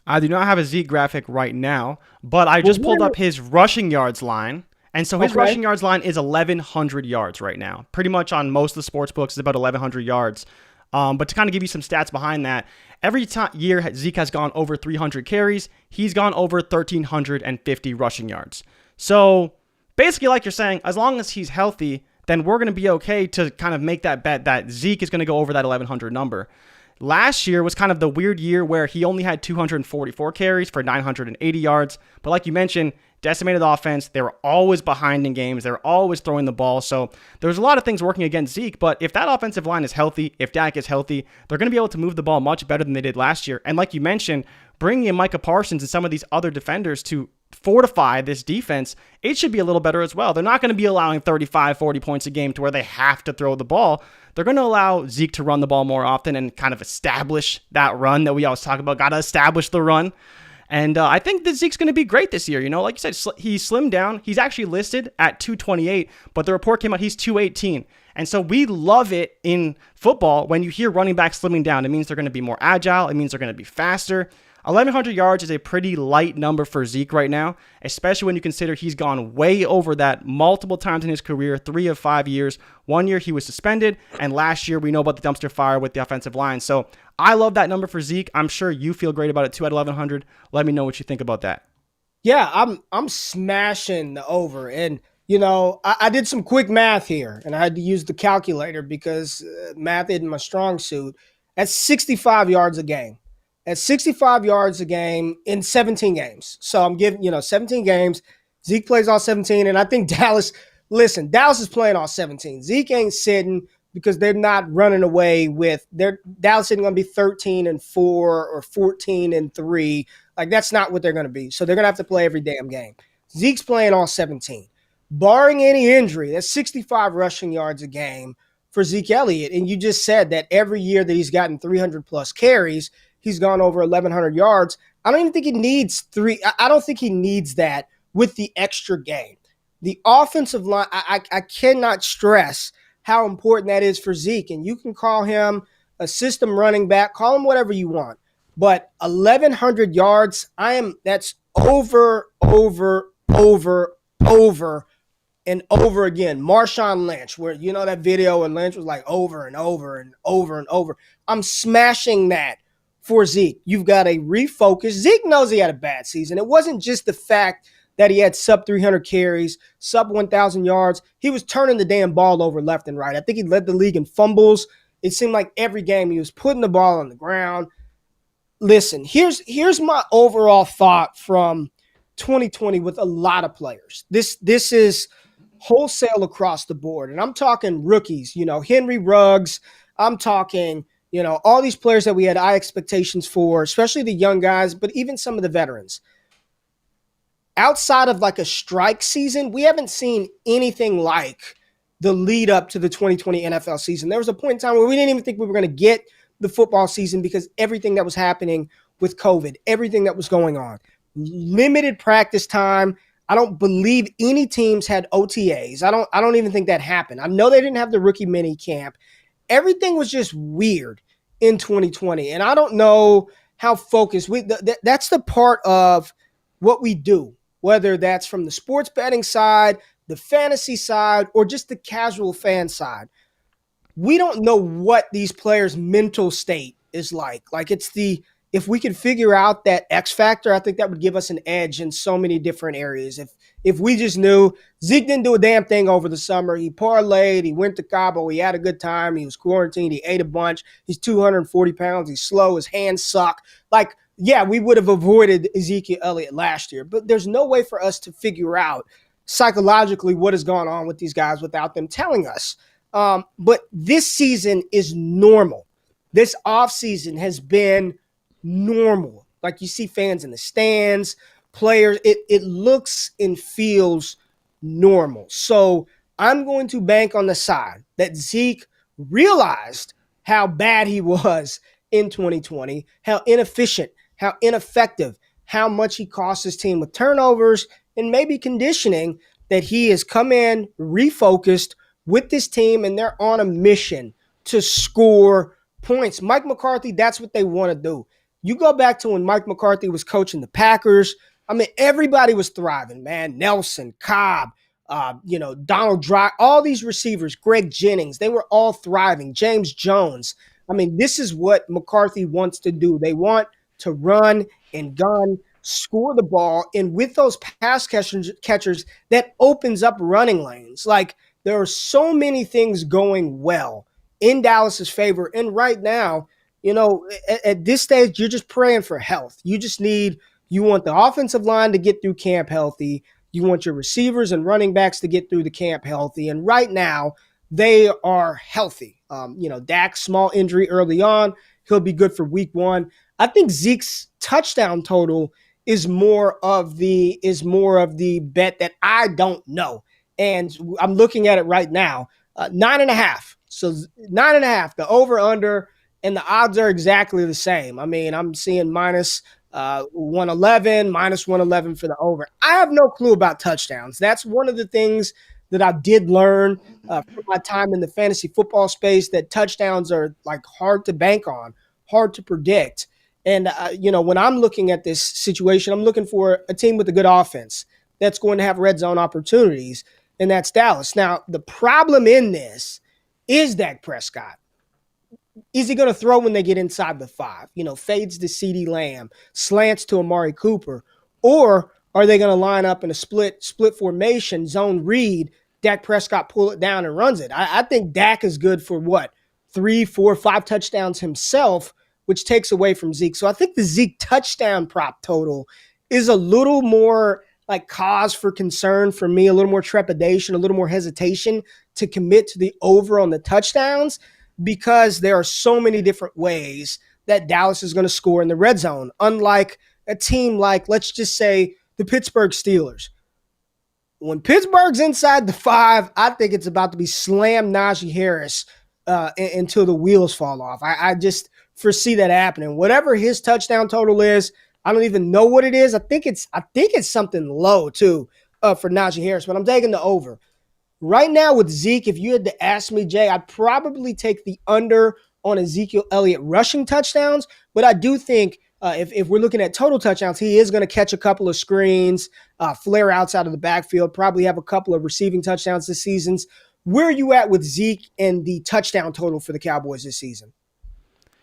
I do not have a Zeke graphic right now, but I just pulled up his rushing yards line. And so his rushing yards line is 1,100 yards right now. Pretty much on most of the sports books, it's about 1,100 yards. But to kind of give you some stats behind that, every year Zeke has gone over 300 carries. He's gone over 1,350 rushing yards. So basically, like you're saying, as long as he's healthy, then we're going to be okay to kind of make that bet that Zeke is going to go over that 1,100 number. Last year was kind of the weird year where he only had 244 carries for 980 yards. But like you mentioned, decimated offense. They were always behind in games. They were always throwing the ball. So there's a lot of things working against Zeke. But if that offensive line is healthy, if Dak is healthy, they're going to be able to move the ball much better than they did last year. And like you mentioned, bringing in Micah Parsons and some of these other defenders to fortify this defense, it should be a little better as well. They're not going to be allowing 35, 40 points a game to where they have to throw the ball. They're going to allow Zeke to run the ball more often and kind of establish that run that we always talk about. Got to establish the run. And I think that Zeke's going to be great this year. Like you said, he slimmed down. He's actually listed at 228, but the report came out he's 218. And so we love it in football when you hear running backs slimming down. It means they're going to be more agile. It means they're going to be faster. 1,100 yards is a pretty light number for Zeke right now, especially when you consider he's gone way over that multiple times in his career, 3 of 5 years. 1 year he was suspended, and last year we know about the dumpster fire with the offensive line. So I love that number for Zeke. I'm sure you feel great about it too at 1,100. Let me know what you think about that. Yeah, I'm smashing the over. And, I did some quick math here, and I had to use the calculator because math isn't my strong suit. That's 65 yards a game. At 65 yards a game in 17 games. So I'm giving, 17 games. Zeke plays all 17. And I think Dallas is playing all 17. Zeke ain't sitting because they're not running away with Dallas isn't going to be 13-4 or 14-3. Like, that's not what they're going to be. So they're going to have to play every damn game. Zeke's playing all 17. Barring any injury, that's 65 rushing yards a game for Zeke Elliott. And you just said that every year that he's gotten 300 plus carries, he's gone over 1,100 yards. I don't even think he needs 3. I don't think he needs that with the extra game. The offensive line, I cannot stress how important that is for Zeke. And you can call him a system running back, call him whatever you want. But 1,100 yards, that's over, and over again. Marshawn Lynch, where that video and Lynch was like over and over and over and over. I'm smashing that for Zeke. You've got to refocus. Zeke knows he had a bad season. It wasn't just the fact that he had sub 300 carries, sub 1,000 yards. He was turning the damn ball over left and right. I think he led the league in fumbles. It seemed like every game he was putting the ball on the ground. Listen, here's my overall thought from 2020 with a lot of players. This is wholesale across the board. And I'm talking rookies, Henry Ruggs. I'm talking, all these players that we had high expectations for, especially the young guys, but even some of the veterans. Outside of like a strike season, we haven't seen anything like the lead up to the 2020 NFL season. There was a point in time where we didn't even think we were going to get the football season because everything that was happening with COVID, everything that was going on, limited practice time. I don't believe any teams had OTAs. I don't even think that happened. I know they didn't have the rookie mini camp. Everything was just weird in 2020. And I don't know how focused that's the part of what we do, whether that's from the sports betting side, the fantasy side, or just the casual fan side. We don't know what these players' mental state is like. Like, if we could figure out that X factor, I think that would give us an edge in so many different areas. If we just knew Zeke didn't do a damn thing over the summer, he parlayed, he went to Cabo, he had a good time, he was quarantined, he ate a bunch, he's 240 pounds, he's slow, his hands suck. Like, yeah, we would have avoided Ezekiel Elliott last year, but there's no way for us to figure out psychologically what has gone on with these guys without them telling us. But this season is normal. This offseason has been normal. Like, you see fans in the stands, players, it looks and feels normal. So I'm going to bank on the side that Zeke realized how bad he was in 2020, how inefficient, how ineffective, how much he cost his team with turnovers and maybe conditioning, that he has come in refocused with this team and they're on a mission to score points. Mike McCarthy, that's what they want to do. You go back to when Mike McCarthy was coaching the Packers. I mean, everybody was thriving, man. Nelson, Cobb, Donald Dry, all these receivers, Greg Jennings, they were all thriving. James Jones. I mean, this is what McCarthy wants to do. They want to run and gun, score the ball, and with those pass catchers, that opens up running lanes. Like, there are so many things going well in Dallas's favor, and right now, at this stage, you're just praying for health. You want the offensive line to get through camp healthy. You want your receivers and running backs to get through the camp healthy. And right now, they are healthy. Dak's small injury early on. He'll be good for week 1. I think Zeke's touchdown total is more of the bet that I don't know. And I'm looking at it right now, 9.5. So 9.5, the over under, and the odds are exactly the same. I mean, I'm seeing minus 111, minus 111 for the over. I have no clue about touchdowns. That's one of the things that I did learn from my time in the fantasy football space, that touchdowns are like hard to bank on, hard to predict. And, when I'm looking at this situation, I'm looking for a team with a good offense that's going to have red zone opportunities, and that's Dallas. Now, the problem in this is Dak Prescott. Is he going to throw when they get inside the 5? Fades to CeeDee Lamb, slants to Amari Cooper, or are they going to line up in a split formation, zone read, Dak Prescott pull it down and runs it? I think Dak is good for 3, 4, 5 touchdowns himself, which takes away from Zeke. So I think the Zeke touchdown prop total is a little more like cause for concern for me, a little more trepidation, a little more hesitation to commit to the over on the touchdowns, because there are so many different ways that Dallas is going to score in the red zone. Unlike a team like, let's just say, the Pittsburgh Steelers. When Pittsburgh's inside the 5, I think it's about to be slam Najee Harris until the wheels fall off. I just foresee that happening. Whatever his touchdown total is, I don't even know what it is. I think it's something low too for Najee Harris, but I'm taking the over. Right now with Zeke, if you had to ask me, Jay, I'd probably take the under on Ezekiel Elliott rushing touchdowns. But I do think if we're looking at total touchdowns, he is going to catch a couple of screens, flare outs out of the backfield, probably have a couple of receiving touchdowns this season. Where are you at with Zeke and the touchdown total for the Cowboys this season?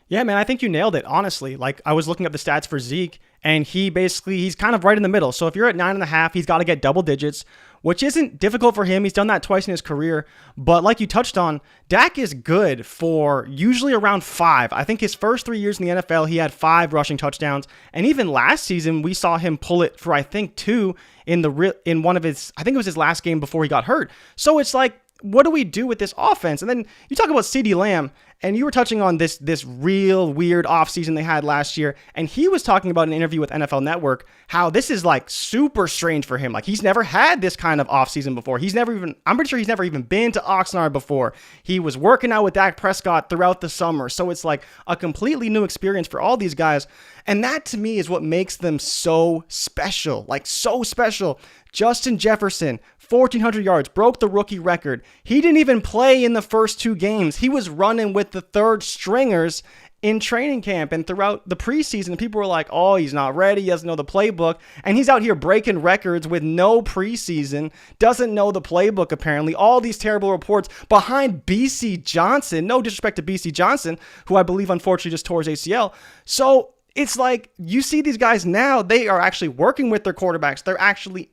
Yeah, man, I think you nailed it, honestly. Like, I was looking up the stats for Zeke, and he's kind of right in the middle. So if you're at 9.5, he's got to get double digits, which isn't difficult for him. He's done that twice in his career. But like you touched on, Dak is good for usually around 5. I think his first 3 years in the NFL, he had 5 rushing touchdowns. And even last season, we saw him pull it for, I think, 2 in one of his, I think it was his last game before he got hurt. So it's like, what do we do with this offense? And then you talk about CeeDee Lamb, and you were touching on this real weird offseason they had last year, and he was talking about in an interview with NFL Network how this is like super strange for him. Like, he's never had this kind of offseason before. I'm pretty sure he's never even been to Oxnard before. He was working out with Dak Prescott throughout the summer. So it's like a completely new experience for all these guys. And that to me is what makes them so special, like so special. Justin Jefferson, 1,400 yards, broke the rookie record. He didn't even play in the first 2 games. He was running with the third stringers in training camp and throughout the preseason. People were like, oh, he's not ready. He doesn't know the playbook. And he's out here breaking records with no preseason, doesn't know the playbook apparently. All these terrible reports behind BC Johnson. No disrespect to BC Johnson, who I believe unfortunately just tore his ACL. So it's like you see these guys now, they are actually working with their quarterbacks. They're actually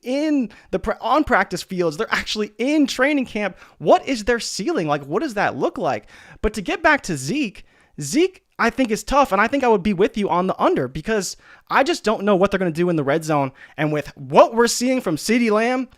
on practice fields. They're actually in training camp. What is their ceiling? Like, what does that look like? But to get back to Zeke, I think is tough. And I think I would be with you on the under because I just don't know what they're going to do in the red zone. And with what we're seeing from CeeDee Lamb,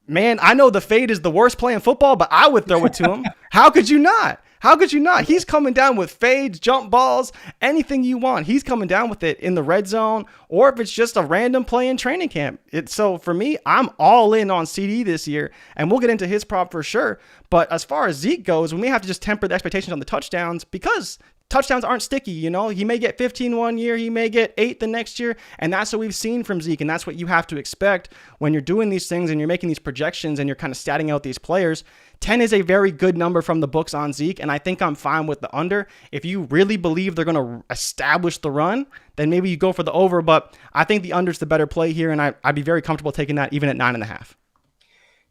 man, I know the fade is the worst play in football, but I would throw it to him. How could you not? How could you not? He's coming down with fades, jump balls, anything you want. He's coming down with it in the red zone, or if it's just a random play in training camp. So for me, I'm all in on CD this year, and we'll get into his prop for sure. But as far as Zeke goes, we may have to just temper the expectations on the touchdowns because touchdowns aren't sticky, you know? He may get 15 one year, he may get 8 the next year, and that's what we've seen from Zeke, and that's what you have to expect when you're doing these things and you're making these projections and you're kind of statting out these players. 10 is a very good number from the books on Zeke, and I think I'm fine with the under. If you really believe they're going to establish the run, then maybe you go for the over, but I think the under is the better play here, and I'd be very comfortable taking that even at 9.5.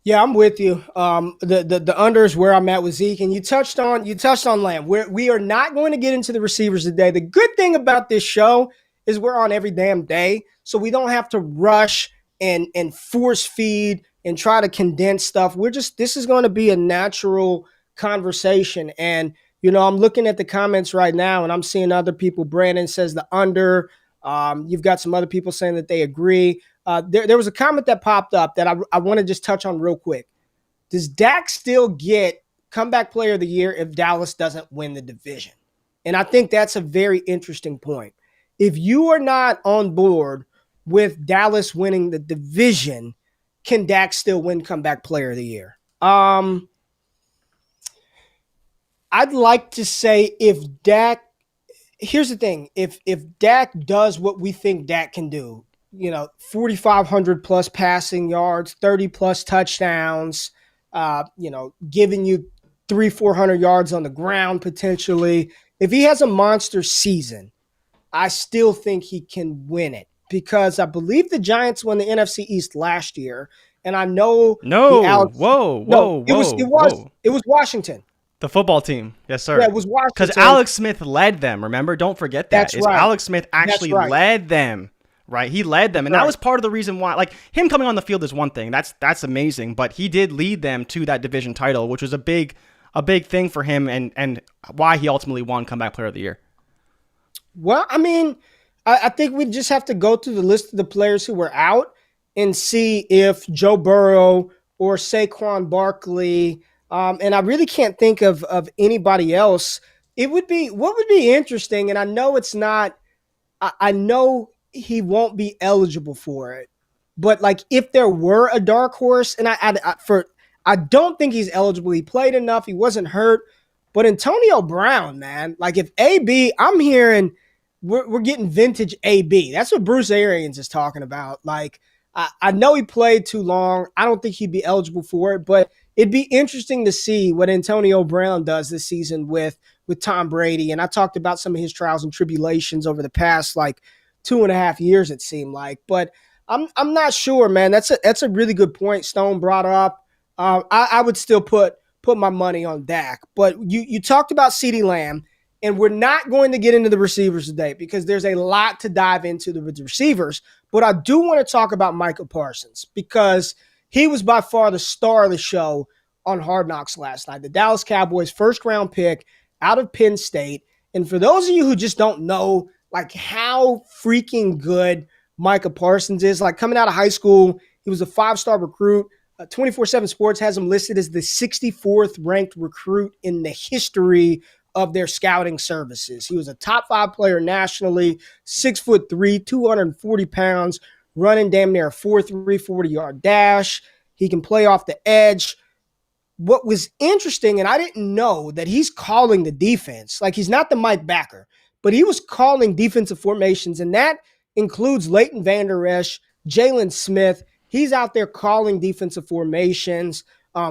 Yeah, I'm with you. The under is where I'm at with Zeke, and you touched on Lamb. We are not going to get into the receivers today. The good thing about this show is we're on every damn day, so we don't have to rush and force feed and try to condense stuff. This is going to be a natural conversation. And, I'm looking at the comments right now and I'm seeing other people. Brandon says the under. You've got some other people saying that they agree. There was a comment that popped up that I want to just touch on real quick. Does Dak still get comeback player of the year if Dallas doesn't win the division? And I think that's a very interesting point. If you are not on board with Dallas winning the division, can Dak still win comeback player of the year? I'd like to say if Dak here's the thing. If Dak does what we think Dak can do, 4,500 plus passing yards, 30 plus touchdowns, giving you 400 yards on the ground potentially. If he has a monster season, I still think he can win it because I believe the Giants won the NFC East last year, and I know the No. Alex. Whoa, No, whoa, it was whoa, whoa. it was Washington. The football team. Yes, sir. Yeah, it was Because Washington. Alex Smith led them, remember? Don't forget that. That's right. Alex Smith actually right. led them, right? He led them. And that Right. was part of the reason why, like, him coming on the field is one thing. That's amazing. But he did lead them to that division title, which was a big thing for him and why he ultimately won Comeback Player of the Year. Well, I mean, I think we just have to go through the list of the players who were out and see if Joe Burrow or Saquon Barkley, and I really can't think of anybody else. What would be interesting, and I know it's not. I know he won't be eligible for it, but like if there were a dark horse, and I don't think he's eligible. He played enough. He wasn't hurt, but Antonio Brown, man, like if AB, I'm hearing we're getting vintage AB. That's what Bruce Arians is talking about. Like I know he played too long. I don't think he'd be eligible for it, but it'd be interesting to see what Antonio Brown does this season with Tom Brady. And I talked about some of his trials and tribulations over the past like 2.5 years, it seemed like. But I'm not sure, man. That's a really good point Stone brought up. I would still put my money on Dak. But you talked about CeeDee Lamb, and we're not going to get into the receivers today because there's a lot to dive into the receivers. But I do want to talk about Micah Parsons because he was by far the star of the show on Hard Knocks last night. The Dallas Cowboys first-round pick out of Penn State. And for those of you who just don't know, like, how freaking good Micah Parsons is, like, coming out of high school, he was a 5-star recruit. 24/7 Sports has him listed as the 64th ranked recruit in the history of their scouting services. He was a top 5 player nationally, 6'3", 240 pounds, running damn near a 4.3 40-yard dash. He can play off the edge. What was interesting, and I didn't know that he's calling the defense. Like, he's not the Mike Backer, but he was calling defensive formations, and that includes Leighton Vander Esch, Jalen Smith. He's out there calling defensive formations.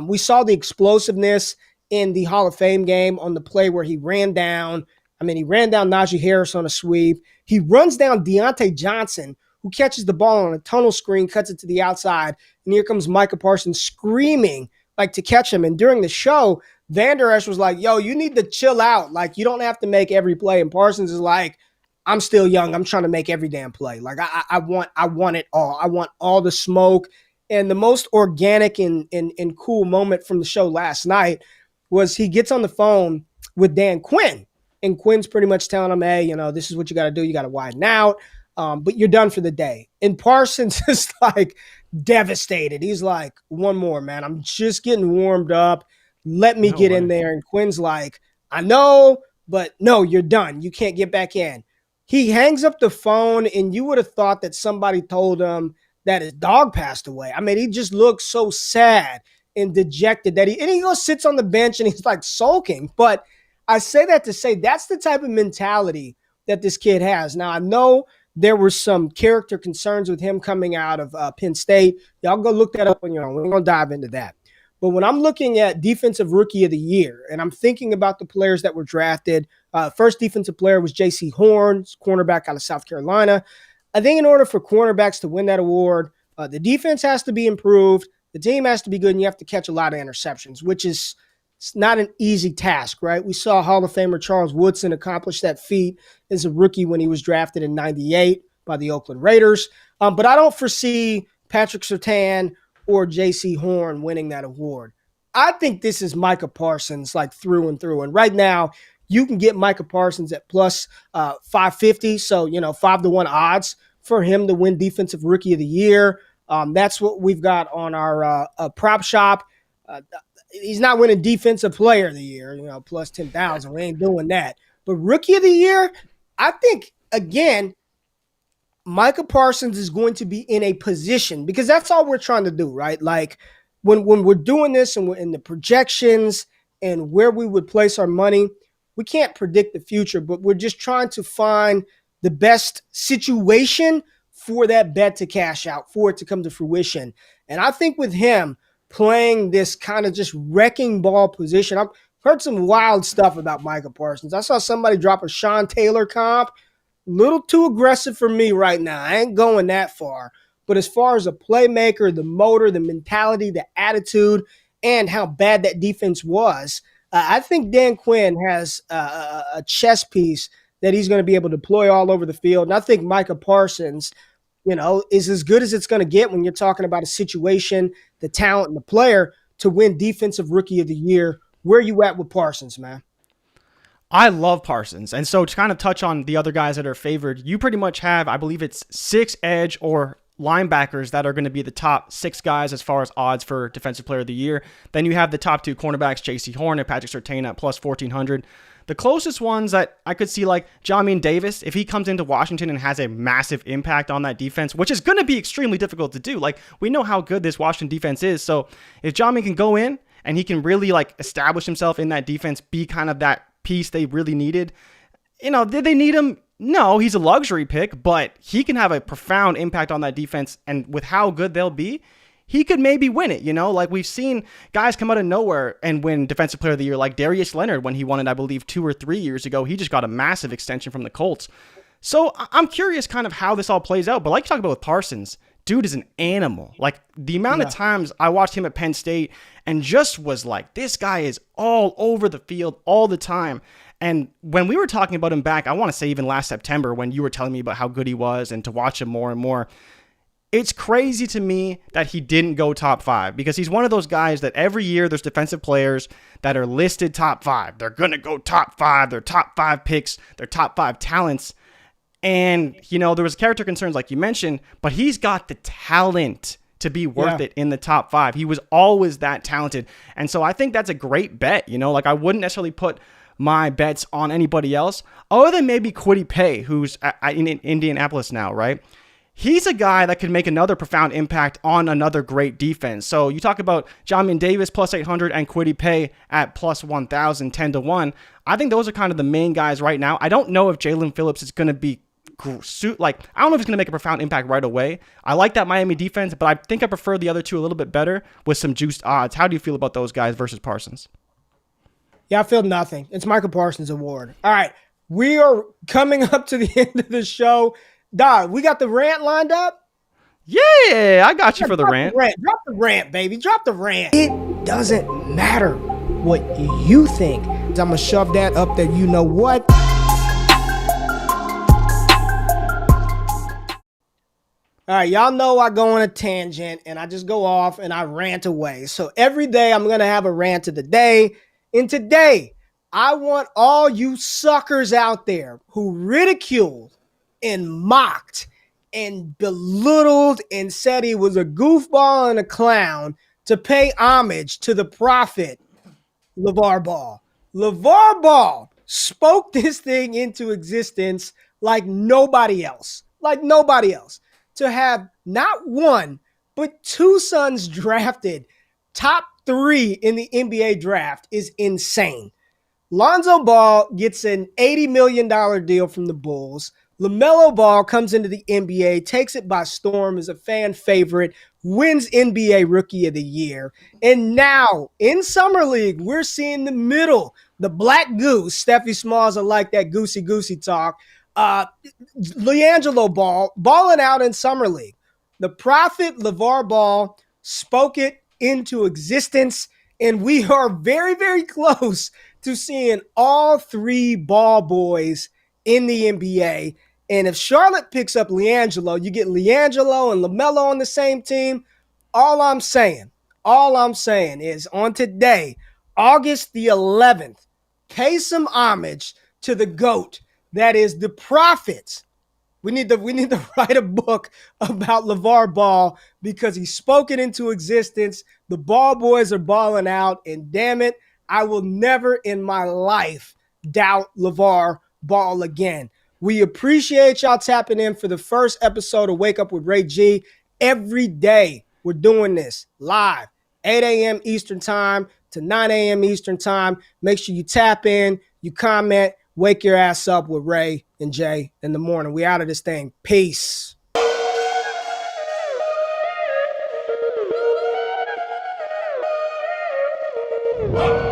We saw the explosiveness in the Hall of Fame game on the play where he ran down Najee Harris on a sweep. He runs down Deontay Johnson, who catches the ball on a tunnel screen, cuts it to the outside, and here comes Micah Parsons screaming like to catch him. And during the show, Vander Esch was like, yo, you need to chill out. Like, you don't have to make every play. And Parsons is like, I'm still young. I'm trying to make every damn play. Like, I want it all. I want all the smoke. And the most organic and cool moment from the show last night was he gets on the phone with Dan Quinn. And Quinn's pretty much telling him, hey, this is what you got to do. You got to widen out. But you're done for the day. And Parsons is like devastated. He's like, one more, man. I'm just getting warmed up. Let me get in there. And Quinn's like, I know, but no, you're done. You can't get back in. He hangs up the phone, and you would have thought that somebody told him that his dog passed away. I mean, he just looks so sad and dejected that he goes sits on the bench and he's like sulking. But I say that to say that's the type of mentality that this kid has. Now, I know there were some character concerns with him coming out of Penn State. Y'all go look that up on your own. We're going to dive into that. But when I'm looking at Defensive Rookie of the Year, and I'm thinking about the players that were drafted, first defensive player was J.C. Horn, cornerback out of South Carolina. I think in order for cornerbacks to win that award, the defense has to be improved, the team has to be good, and you have to catch a lot of interceptions, which is it's not an easy task, right? We saw Hall of Famer Charles Woodson accomplish that feat as a rookie when he was drafted in 98 by the Oakland Raiders. But I don't foresee Patrick Surtain or J.C. Horn winning that award. I think this is Micah Parsons like through and through. And right now, you can get Micah Parsons at plus 550. So, 5-1 odds for him to win Defensive Rookie of the Year. That's what we've got on our prop shop. He's not winning Defensive Player of the Year, plus 10,000. We ain't doing that. But Rookie of the Year, I think, again, Micah Parsons is going to be in a position, because that's all we're trying to do, right? Like when we're doing this and we're in the projections and where we would place our money, we can't predict the future, but we're just trying to find the best situation for that bet to cash out, for it to come to fruition. And I think with him playing this kind of just wrecking ball position, I've heard some wild stuff about Micah Parsons. I saw somebody drop a Sean Taylor comp. Little too aggressive for me right now. I ain't going that far. But as far as a playmaker, the motor, the mentality, the attitude, and how bad that defense was, I think Dan Quinn has a chess piece that he's going to be able to deploy all over the field. And I think Micah Parsons, is as good as it's going to get when you're talking about a situation, the talent, and the player to win Defensive Rookie of the Year. Where are you at with Parsons, man? I love Parsons. And so to kind of touch on the other guys that are favored, you pretty much have, I believe it's 6 edge or linebackers that are going to be the top 6 guys as far as odds for Defensive Player of the Year. Then you have the top 2 cornerbacks, J.C. Horn and Patrick Surtain at plus 1,400. The closest ones that I could see, like Jamin Davis, if he comes into Washington and has a massive impact on that defense, which is going to be extremely difficult to do. Like, we know how good this Washington defense is. So if Jamin can go in and he can really establish himself in that defense, be kind of that piece they really needed. Did they need him? No, he's a luxury pick, but he can have a profound impact on that defense. And with how good they'll be, he could maybe win it. Like we've seen guys come out of nowhere and win Defensive Player of the Year, like Darius Leonard when he won it, I believe 2 or 3 years ago. He just got a massive extension from the Colts. So I'm curious kind of how this all plays out. But like you talked about with Parsons, dude is an animal. Like the amount of times I watched him at Penn State and just was like, this guy is all over the field all the time. And when we were talking about him back, I want to say even last September when you were telling me about how good he was and to watch him more and more, it's crazy to me that he didn't go top 5 because he's one of those guys that every year there's defensive players that are listed top 5. They're going to go top 5. They're top 5 picks. They're top 5 talents. And, there was character concerns like you mentioned, but he's got the talent to be worth it in the top 5. He was always that talented. And so I think that's a great bet. I wouldn't necessarily put my bets on anybody else other than maybe Kwity Paye, who's in Indianapolis now, right? He's a guy that could make another profound impact on another great defense. So you talk about Jamin Davis plus 800 and Kwity Paye at plus 1,000, 10-1. I think those are kind of the main guys right now. I don't know if Jalen Phillips is going to be I don't know if he's going to make a profound impact right away. I like that Miami defense, but I think I prefer the other two a little bit better with some juiced odds. How do you feel about those guys versus Parsons? Yeah, I feel nothing. It's Michael Parsons Award. All right, we are coming up to the end of the show. Dog, we got the rant lined up? Yeah, I got you for the rant. Drop the rant, baby. Drop the rant. It doesn't matter what you think. I'm going to shove that up there. You know what? All right, y'all know I go on a tangent and I just go off and I rant away. So every day I'm going to have a rant of the day. And today, I want all you suckers out there who ridiculed and mocked and belittled and said he was a goofball and a clown to pay homage to the prophet, LeVar Ball. LeVar Ball spoke this thing into existence like nobody else. Like nobody else. To have not one, but 2 sons drafted top 3 in the NBA draft is insane. Lonzo Ball gets an $80 million deal from the Bulls. LaMelo Ball comes into the NBA, takes it by storm, is a fan favorite, wins NBA Rookie of the Year. And now, in Summer League, we're seeing the middle, the black goose. Steffi Smalls are like that goosey talk. LiAngelo Ball balling out in Summer League. The prophet LeVar Ball spoke it into existence, and we are very, very close to seeing all 3 ball boys in the NBA. And if Charlotte picks up LiAngelo, you get LiAngelo and LaMelo on the same team. All I'm saying is on today, August the 11th, pay some homage to the GOAT. That is the prophets. We need to write a book about LeVar Ball because he spoke it into existence. The ball boys are balling out, and damn it, I will never in my life doubt LeVar Ball again. We appreciate y'all tapping in for the first episode of Wake Up with Ray G. Every day we're doing this live, 8 a.m. Eastern time to 9 a.m. Eastern time. Make sure you tap in. You comment, wake your ass up with Ray and Jay in the morning. We out of this thing. Peace. Whoa.